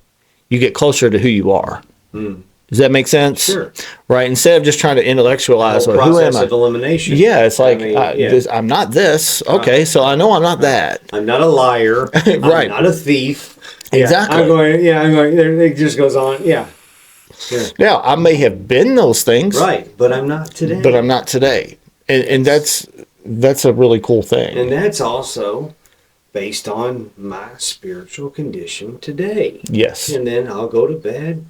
you get closer to who you are. Mm. Does that make sense? Sure. Right? Instead of just trying to intellectualize, Whole well, who am process I? of elimination. Yeah, it's like, yeah. I'm not this. Okay, so I know I'm not that. I'm not a liar. Right. I'm not a thief. Yeah, Exactly. I'm going, it just goes on. Yeah. Yeah. Now, I may have been those things, Right. But I'm not today. but I'm not today. And that's a really cool thing. And that's also based on my spiritual condition today. Yes. And then I'll go to bed,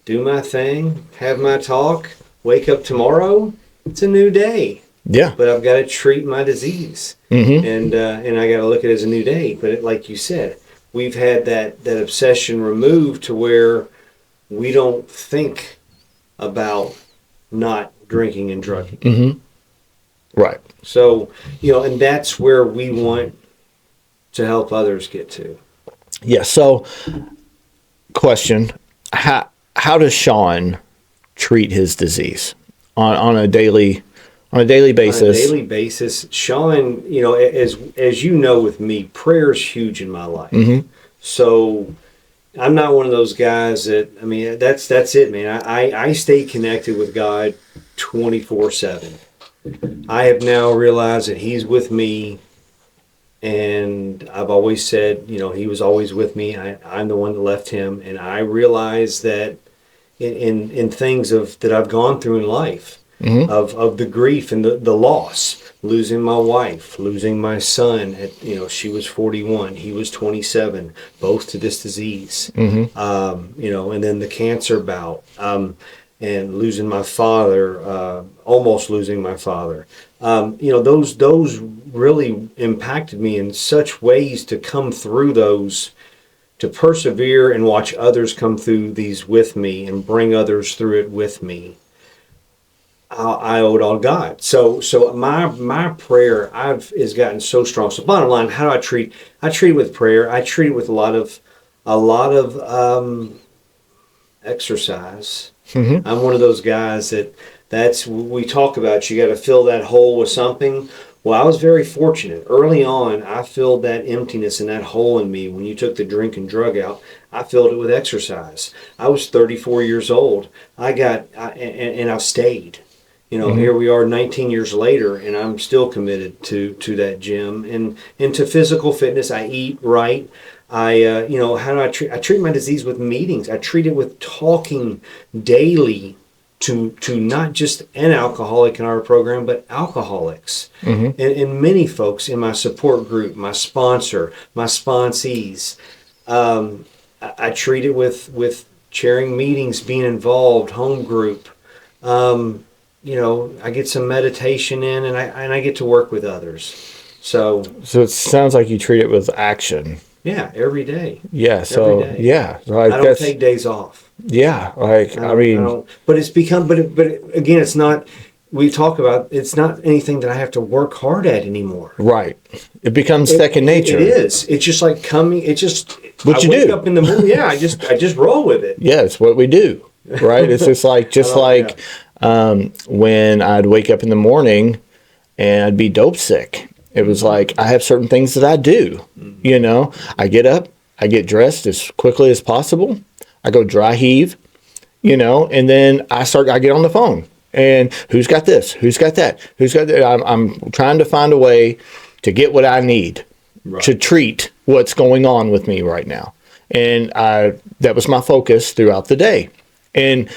do my thing, have my talk, wake up tomorrow. It's a new day. Yeah. But I've got to treat my disease. Mm-hmm. And I got to look at it as a new day. But like you said, we've had that obsession removed to where we don't think about not drinking and drugging. Mm-hmm. Right. So, and that's where we want to help others get to. Yeah. So, question: How does Sean treat his disease on a daily basis? On a daily basis, Sean, as you know, with me, prayer is huge in my life. Mm-hmm. So I'm not one of those guys that, that's it, man. I stay connected with God 24/7. I have now realized that He's with me, and I've always said, He was always with me. I'm the one that left Him, and I realize that in things that I've gone through in life, Mm-hmm. of the grief and the loss, losing my wife, losing my son at, she was 41, he was 27, both to this disease. Mm-hmm. And then the cancer bout, and losing my father, almost losing my father. Those really impacted me in such ways to come through those, to persevere and watch others come through these with me and bring others through it with me. I owe it all to God. So my prayer has gotten so strong. So bottom line, how do I treat? I treat it with prayer. I treat it with a lot of exercise. Mm-hmm. I'm one of those guys that's we talk about. You got to fill that hole with something. Well, I was very fortunate. Early on, I filled that emptiness and that hole in me. When you took the drink and drug out, I filled it with exercise. I was 34 years old. And I've stayed. Mm-hmm. Here we are 19 years later, and I'm still committed to that gym and to physical fitness. I eat right. How do I treat? I treat my disease with meetings. I treat it with talking daily to not just an alcoholic in our program, but alcoholics, Mm-hmm. and many folks in my support group, my sponsor, my sponsees. I treat it with chairing meetings, being involved, home group. I get some meditation in, and I get to work with others. So it sounds like you treat it with action. Yeah, every day. Yeah. So Every day. yeah, like I don't take days off. Yeah, like I mean, but it's become. But again, it's not. We talk about it's not anything that I have to work hard at anymore. Right. It becomes second nature. It is. It's just like coming. It's just what you wake do. Up in the morning. Yeah, I just roll with it. Yeah, it's what we do. Right. It's just like when I'd wake up in the morning and I'd be dope sick. It was like I have certain things that I do. I get up, I get dressed as quickly as possible. I go dry heave, and then I get on the phone. And who's got this? Who's got that? Who's got that? I'm trying to find a way to get what I need to treat what's going on with me right now. And that was my focus throughout the day. And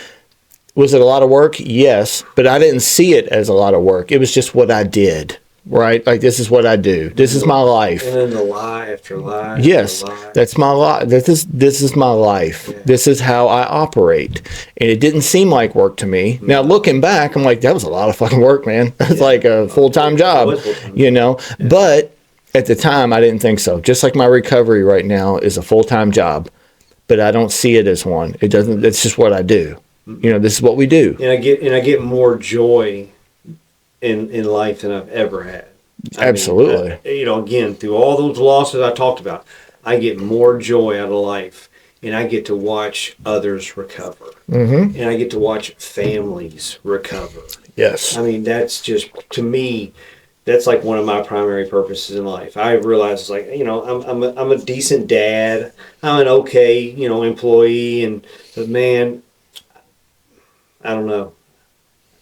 was it a lot of work? Yes, but I didn't see it as a lot of work. It was just what I did. Right? Like, this is what I do. This is my life. And then the lie after lie. Yes, after lie. That's my life. This is my life. Yeah. This is how I operate. And it didn't seem like work to me. No. Now, looking back, I'm like, that was a lot of fucking work, man. It's like a full-time job, Yeah. But at the time, I didn't think so. Just like my recovery right now is a full-time job, but I don't see it as one. It doesn't. It's just what I do. This is what we do. And I get more joy in life than I've ever had. Absolutely. Again, through all those losses I talked about, I get more joy out of life, and I get to watch others recover. Mm-hmm. And I get to watch families recover. Yes. That's just, to me, that's like one of my primary purposes in life. I realize it's like, I'm a decent dad. I'm an okay, employee, but man, I don't know.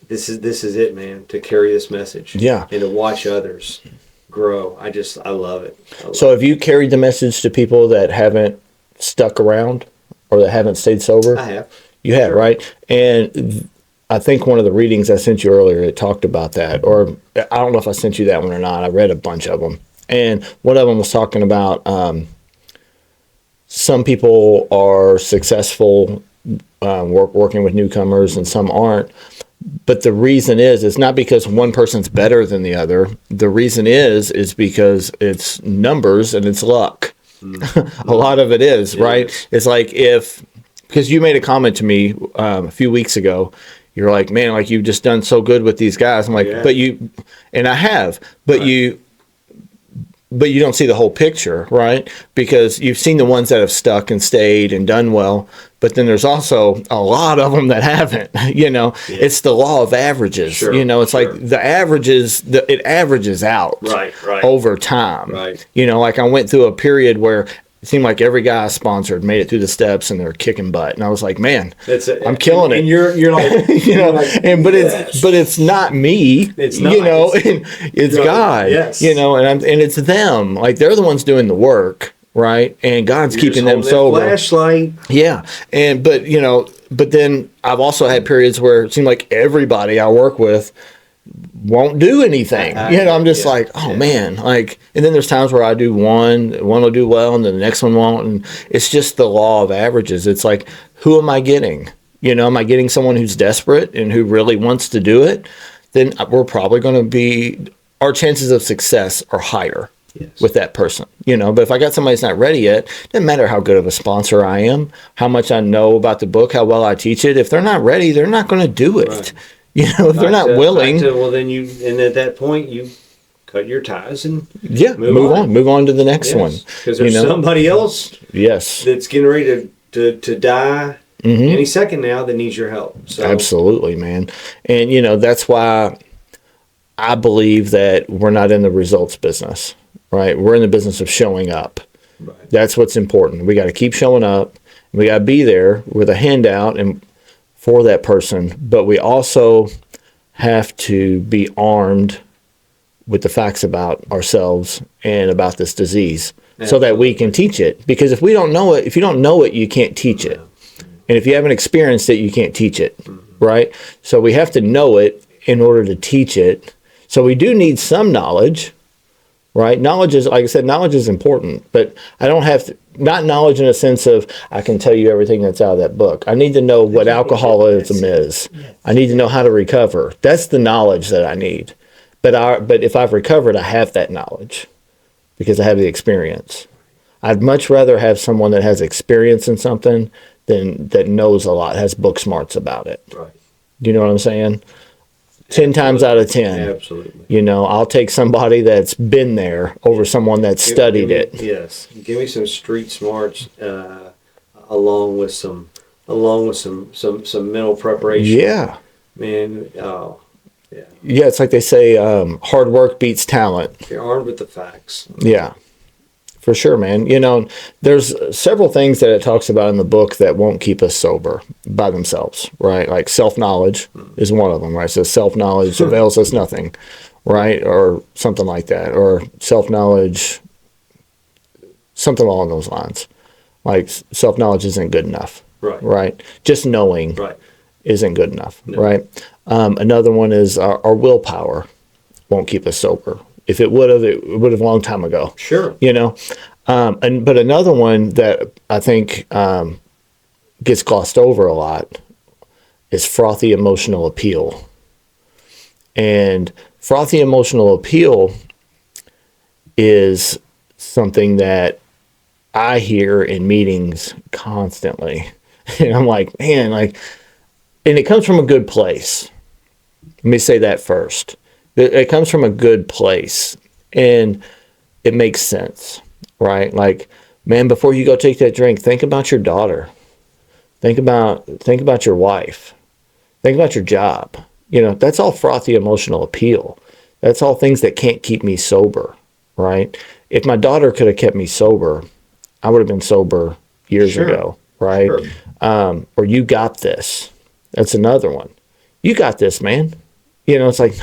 This is it, man, to carry this message. Yeah. And to watch others grow. I love it. So have you carried the message to people that haven't stuck around or that haven't stayed sober? I have. You have, sure. Right? And I think one of the readings I sent you earlier, it talked about that. Or I don't know if I sent you that one or not. I read a bunch of them. And one of them was talking about some people are successful working with newcomers and some aren't. But the reason is not because one person's better than the other. The reason is because it's numbers and it's luck. Mm-hmm. A lot of it is, right? It's like if because you made a comment to me a few weeks ago. You're like, man, like you've just done so good with these guys. I'm like, Yeah. but you, and I have, but Right. but you don't see the whole picture, right? Because you've seen the ones that have stuck and stayed and done well, but then there's also a lot of them that haven't. It's the law of averages. Sure, It's sure. like the averages, it averages out Right. over time. Right. Like I went through a period where it seemed like every guy I sponsored made it through the steps and they're kicking butt, and I was like, man, I'm killing it. And you're like, you're like, yes. but it's not me. It's not. And it's You're like, God. yes. And it's them. Like they're the ones doing the work, right? And God's You're keeping just them holding that sober. flashlight. Yeah, but then I've also had periods where it seemed like everybody I work with won't do anything. I'm just Yeah, like, oh yeah. man, like, and then there's times where I do one will do well, and then the next one won't, and it's just the law of averages. It's like, who am I getting? Am I getting someone who's desperate and who really wants to do it? Then we're probably going to be, our chances of success are higher. Yes. With that person, but if I got somebody that's not ready yet, doesn't matter how good of a sponsor I am, how much I know about the book, how well I teach it. If they're not ready, they're not going to do it. Right. If they're not willing, well, then and at that point you cut your ties and move on to the next one. Because there's somebody else Yes, that's getting ready to die any second now that needs your help. So absolutely, man. And that's why I believe that we're not in the results business, right? We're in the business of showing up. Right. That's what's important. We got to keep showing up. We got to be there with a handout and for that person, but we also have to be armed with the facts about ourselves and about this disease so that we can teach it. Because if you don't know it, you can't teach it. And if you haven't experienced it, you can't teach it, right? So we have to know it in order to teach it. So we do need some knowledge, right? Knowledge is, like I said, knowledge is important, but I don't have to, not knowledge in a sense of I can tell you everything that's out of that book. I need to know what alcoholism is. I need to know how to recover. That's the knowledge that I need. But if I've recovered, I have that knowledge because I have the experience. I'd much rather have someone that has experience in something than that knows a lot, has book smarts about it. Right. Do you know what I'm saying? 10 times out of 10. Absolutely. I'll take somebody that's been there over someone that's studied it. Yes. Give me some street smarts along with some mental preparation. Yeah. Man, oh, yeah. Yeah, it's like they say, hard work beats talent. You're armed with the facts. Yeah, for sure, man. There's several things that it talks about in the book that won't keep us sober by themselves, right? Like self-knowledge is one of them, right? So self-knowledge avails us nothing, right? Or something like that. Or self-knowledge, something along those lines. Like self-knowledge isn't good enough, right? Just knowing isn't good enough, right? Another one is our willpower won't keep us sober. If it would have a long time ago. Sure. But another one that I think gets glossed over a lot is frothy emotional appeal. And frothy emotional appeal is something that I hear in meetings constantly. And I'm like, man, and it comes from a good place. Let me say that first. It comes from a good place and it makes sense, right? Like, man, before you go take that drink, think about your daughter. Think about your wife. Think about your job. That's all frothy emotional appeal. That's all things that can't keep me sober, right? If my daughter could have kept me sober, I would have been sober years ago, right? Sure. Or you got this. That's another one. You got this, man. It's like,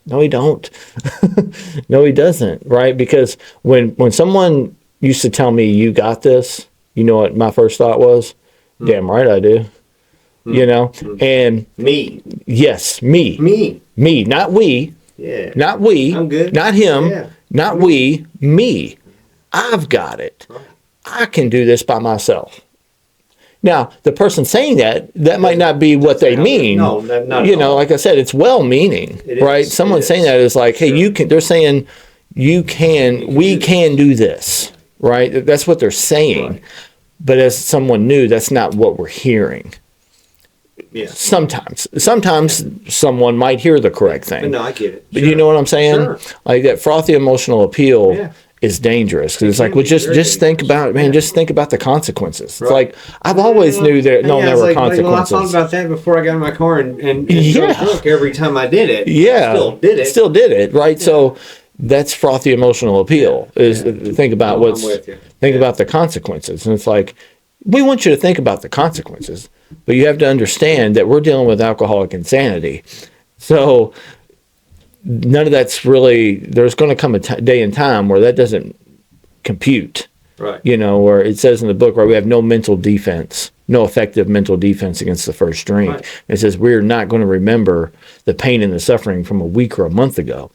no, he don't. No, he doesn't, right? Because when someone used to tell me, you got this, you know what my first thought was? Damn right I do. And me. Yes, me. Me, not we. Yeah. Not we. I'm good. Not him. Yeah. Not we. Me. I've got it. Right. I can do this by myself. Now, the person saying that might not be what they mean. No, not at all. Like I said, it's well-meaning, right? Someone saying that is like, hey, you can. They're saying, we can do this, right? That's what they're saying. Right. But as someone new, that's not what we're hearing. Yeah. Sometimes someone might hear the correct thing. But no, I get it. But you know what I'm saying? Sure. Like that frothy emotional appeal Yeah. is dangerous because it's It like, can well, be just very think dangerous. about it, man. Yeah. Just think about the consequences. It's Right. like I've always knew there Yeah, there it's were like, consequences. Well, I thought about that before I got in my car and Yeah. drove drunk every time I did it. Yeah, Still did it. right? So that's frothy emotional appeal. Is think about No, I'm what's with you. think about the consequences, and it's like we want you to think about the consequences, but you have to understand that we're dealing with alcoholic insanity. So none of that's really. There's going to come a day and time where that doesn't compute. Right. You know, where it says in the book, right, we have no mental defense, no effective mental defense against the first drink. Right. It says we're not going to remember the pain and the suffering from a week or a month ago,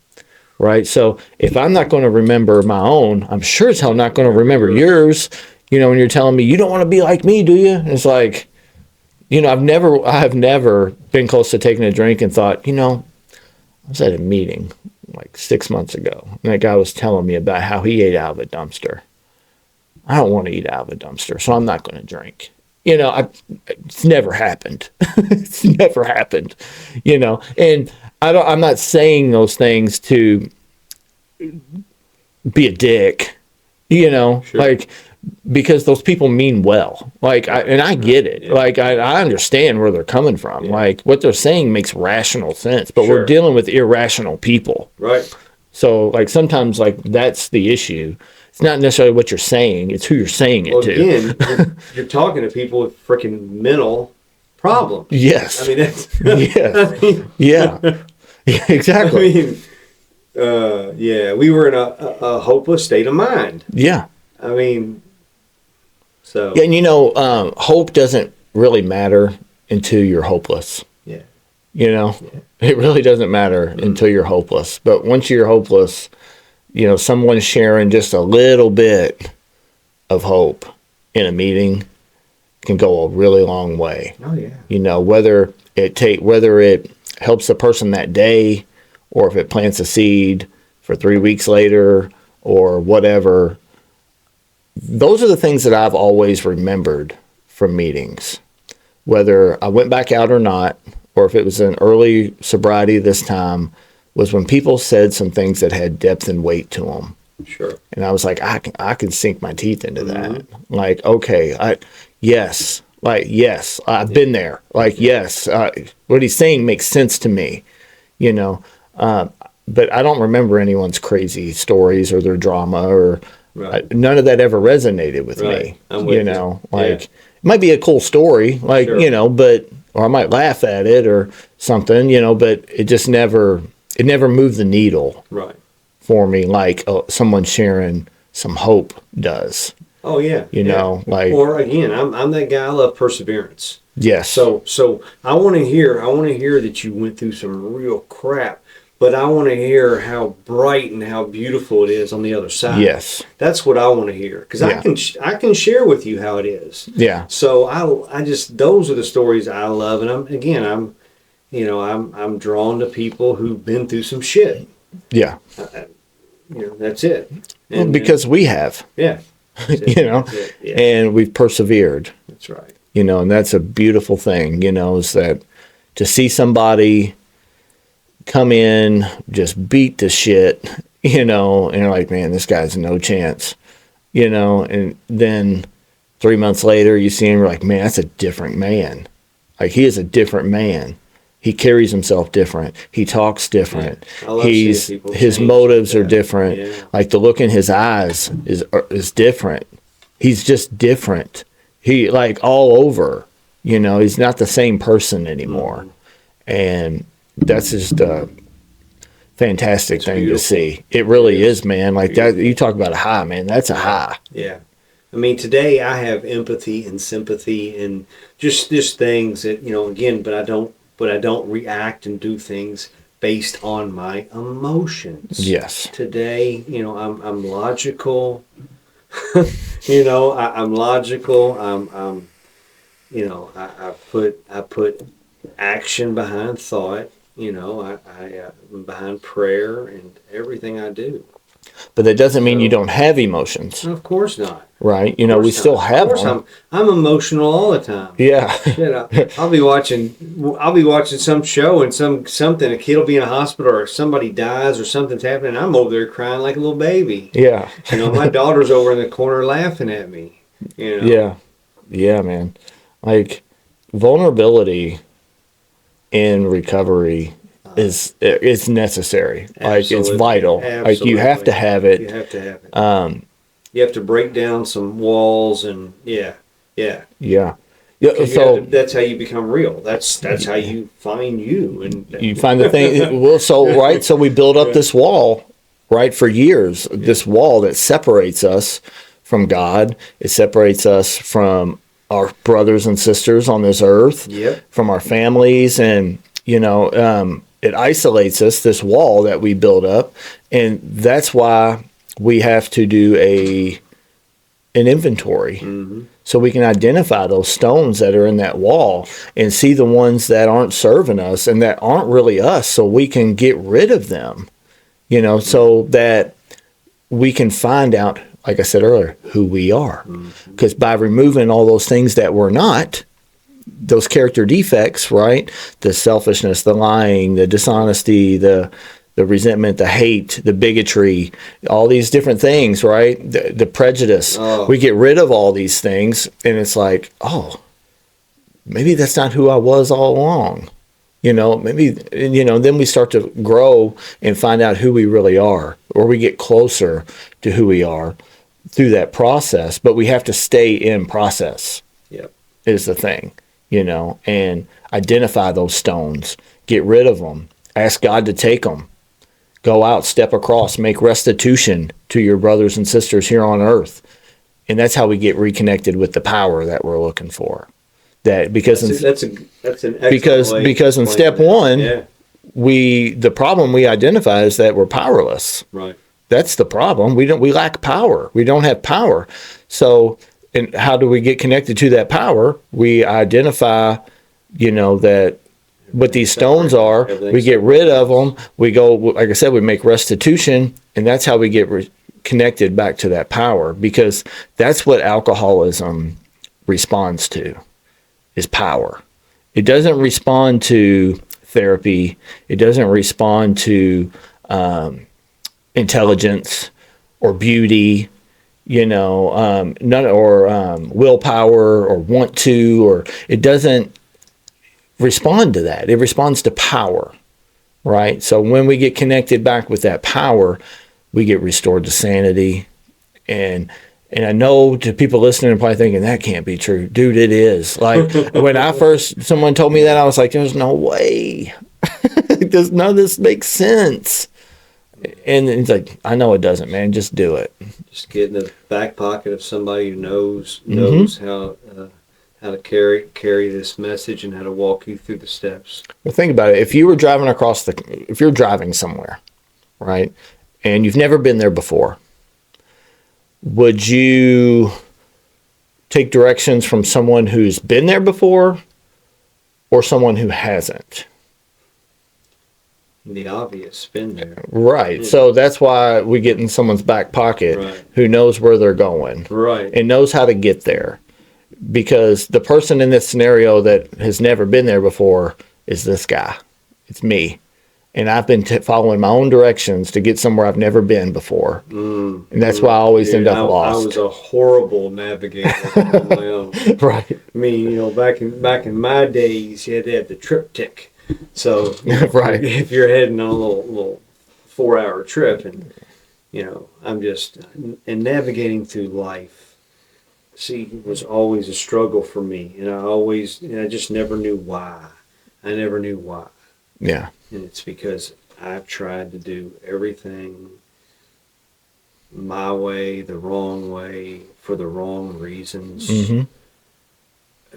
right? So if I'm not going to remember my own, I'm sure as hell not going to remember yours. You know, when you're telling me you don't want to be like me, do you? And it's like, you know, I have never been close to taking a drink and thought, you know, I was at a meeting like 6 months ago, and that guy was telling me about how he ate out of a dumpster. I don't want to eat out of a dumpster, so I'm not going to drink. You know, it's never happened. It's never happened. You know, and I'm not saying those things to be a dick. You know, Sure. like because those people mean well. Like, I get it. Yeah. Like, I understand where they're coming from. Yeah. Like, what they're saying makes rational sense. But we're Sure. dealing with irrational people. Right. So, like, sometimes, like, that's the issue. It's not necessarily what you're saying; it's who you're saying it Well, to. again, you're talking to people with freaking mental problems. Yes. I mean, that's. Yes. I mean, Yeah. Yeah, exactly. I mean, yeah, we were in a hopeless state of mind. Yeah. I mean, so. Yeah, and you know, hope doesn't really matter until you're hopeless. Yeah. You know, it really doesn't matter until you're hopeless. But once you're hopeless, you know, someone sharing just a little bit of hope in a meeting can go a really long way. Oh yeah. You know, whether it helps the person that day, or if it plants a seed for 3 weeks later, or whatever. Those are the things that I've always remembered from meetings, whether I went back out or not, or if it was an early sobriety this time, was when people said some things that had depth and weight to them. Sure. And I was like, I can sink my teeth into that. Like, okay, yes, I've been there. Like, yes, what he's saying makes sense to me, you know. But I don't remember anyone's crazy stories or their drama, or Right. none of that ever resonated with Right. me. I'm with You you. know, Yeah. like it might be a cool story, like Sure. you know, but or I might laugh at it or something, you know, but it just never moved the needle Right. for me like someone sharing some hope does. Oh yeah. You know, like Or again, I'm that guy. I love perseverance. yes, So I want to hear that you went through some real crap, but I want to hear how bright and how beautiful it is on the other side. yes, That's what I want to hear, because Yeah. I can share with you how it is. yeah, So I just, those are the stories I love, and I'm drawn to people who've been through some shit. yeah. That's it. Well, because we have, yeah, that's it. you know, That's it. Yeah, and we've persevered. that's right. You know, and that's a beautiful thing, you know, is that to see somebody come in, just beat the shit, you know, and you're like, man, this guy's no chance, you know, and then 3 months later you see him, you're like, man, that's a different man. Like, he is a different man. He carries himself different. He talks different. I love seeing people His change motives like are that. different. Yeah. Like, the look in his eyes is different. He's just different. He, like, all over, you know, he's not the same person anymore. And that's just a fantastic thing beautiful. to see. It really is, man. Like, that, you talk about a high, man. That's a high. Yeah. I mean, today I have empathy and sympathy and just things that, again, but I don't react and do things based on my emotions. Yes. Today, I'm logical. I'm logical. I put action behind thought. I'm behind prayer and everything I do. But that doesn't mean you don't have emotions, Of course not. right? You know, we still have Of course, them. I'm emotional all the time. Yeah. You know, I'll be watching some show and something. A kid will be in a hospital or somebody dies or something's happening. I'm over there crying like a little baby. Yeah. You know, my daughter's over in the corner laughing at me. You know. Yeah. Yeah, man. Like vulnerability in recovery is necessary. Like it's Absolutely. vital. Like you have to have You it. have to have it. You have to break down some walls and yeah. Yeah. That's how you become real. That's how you find you and You find the thing. Well, so we build up this wall, right, for years. This wall that separates us from God. It separates us from our brothers and sisters on this earth, Yep. from our families, and it isolates us. This wall that we build up, and that's why we have to do an inventory. Mm-hmm. So we can identify those stones that are in that wall and see the ones that aren't serving us and that aren't really us, so we can get rid of them, so that we can find out, like I said earlier, who we are. Because by removing all those things that we're not, those character defects, right? The selfishness, the lying, the dishonesty, the resentment, the hate, the bigotry, all these different things, right? The prejudice. Oh. We get rid of all these things, and it's like, oh, maybe that's not who I was all along. Maybe, then we start to grow and find out who we really are, or we get closer to who we are through that process. But we have to stay in process. Yep. Is the thing, and identify those stones, get rid of them, ask God to take them. Go out, step across, make restitution to your brothers and sisters here on earth. And that's how we get reconnected with the power that we're looking for. That's an excellent way because in step one, the problem we identify is that we're powerless. Right. That's the problem. We lack power. We don't have power. So, and how do we get connected to that power? We identify, that what these stones are, we get rid of them. We go, like I said, we make restitution, and that's how we get connected back to that power, because that's what alcoholism responds to, is power. It doesn't respond to therapy. It doesn't respond to intelligence or beauty, none, or willpower or want to, or it doesn't respond to that. It responds to power, right? So when we get connected back with that power, we get restored to sanity. And I know to people listening and probably thinking that can't be true. Dude, it is. Like when someone told me that, I was like, there's no way. None of this makes sense. And it's like, I know it doesn't, man. Just do it. Just get in the back pocket of somebody who knows how to carry this message and how to walk you through the steps. Well, think about it. If you're driving somewhere, right, and you've never been there before, would you take directions from someone who's been there before or someone who hasn't? The obvious, been there. Right. Yeah. So that's why we get in someone's back pocket who knows where they're going. Right. And knows how to get there. Because the person in this scenario that has never been there before is this guy. It's me. And I've been following my own directions to get somewhere I've never been before. And that's why I always end up lost. I was a horrible navigator on my own. Right. I mean, back in my days, you had to have the triptych. So right. If you're heading on a little 4-hour trip, and I'm just navigating through life. Was always a struggle for me, and I just never knew why. I never knew why. Yeah. And it's because I've tried to do everything my way, the wrong way, for the wrong reasons. Mm-hmm.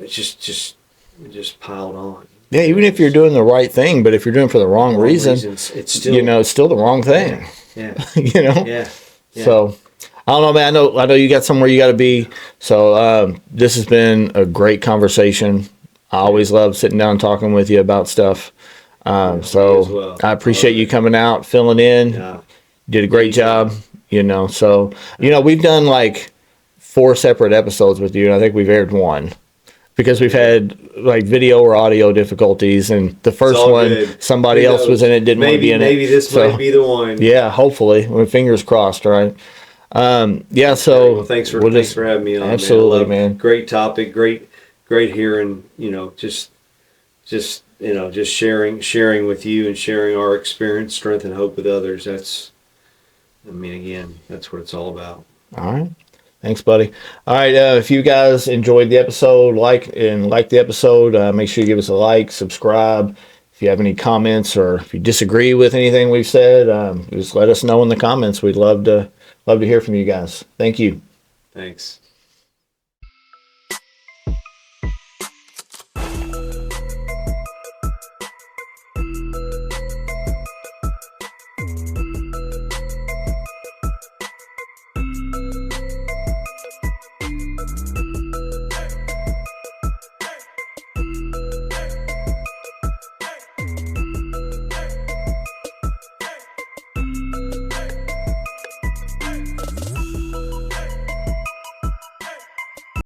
It just piled on. Yeah, even if you're doing the right thing, but if you're doing it for the wrong reasons, it's still it's still the wrong thing. Yeah. Yeah. So I don't know, man. I know you got somewhere you got to be. So this has been a great conversation. I always love sitting down and talking with you about stuff. So I appreciate you coming out, filling in. Yeah. Did a great job. you know. So, you know, we've done like 4 separate episodes with you, and I think we've aired one because we've had like video or audio difficulties. And the first all one, good. somebody Who else was knows? in it, didn't want to be in Maybe it. this So, might be the one. yeah, hopefully. Well, fingers crossed, right? Yeah, so Well, thanks for we'll thanks just- for having me on. absolutely, man. I love- man. Great topic. Great hearing. You know, just you know, just sharing with you and sharing our experience, strength, and hope with others. That's, I mean, again, that's what it's all about. All right. Thanks, buddy. All right. If you guys enjoyed the episode, like the episode, make sure you give us a like, subscribe. If you have any comments or if you disagree with anything we've said, just let us know in the comments. We'd love to hear from you guys. Thank you. Thanks.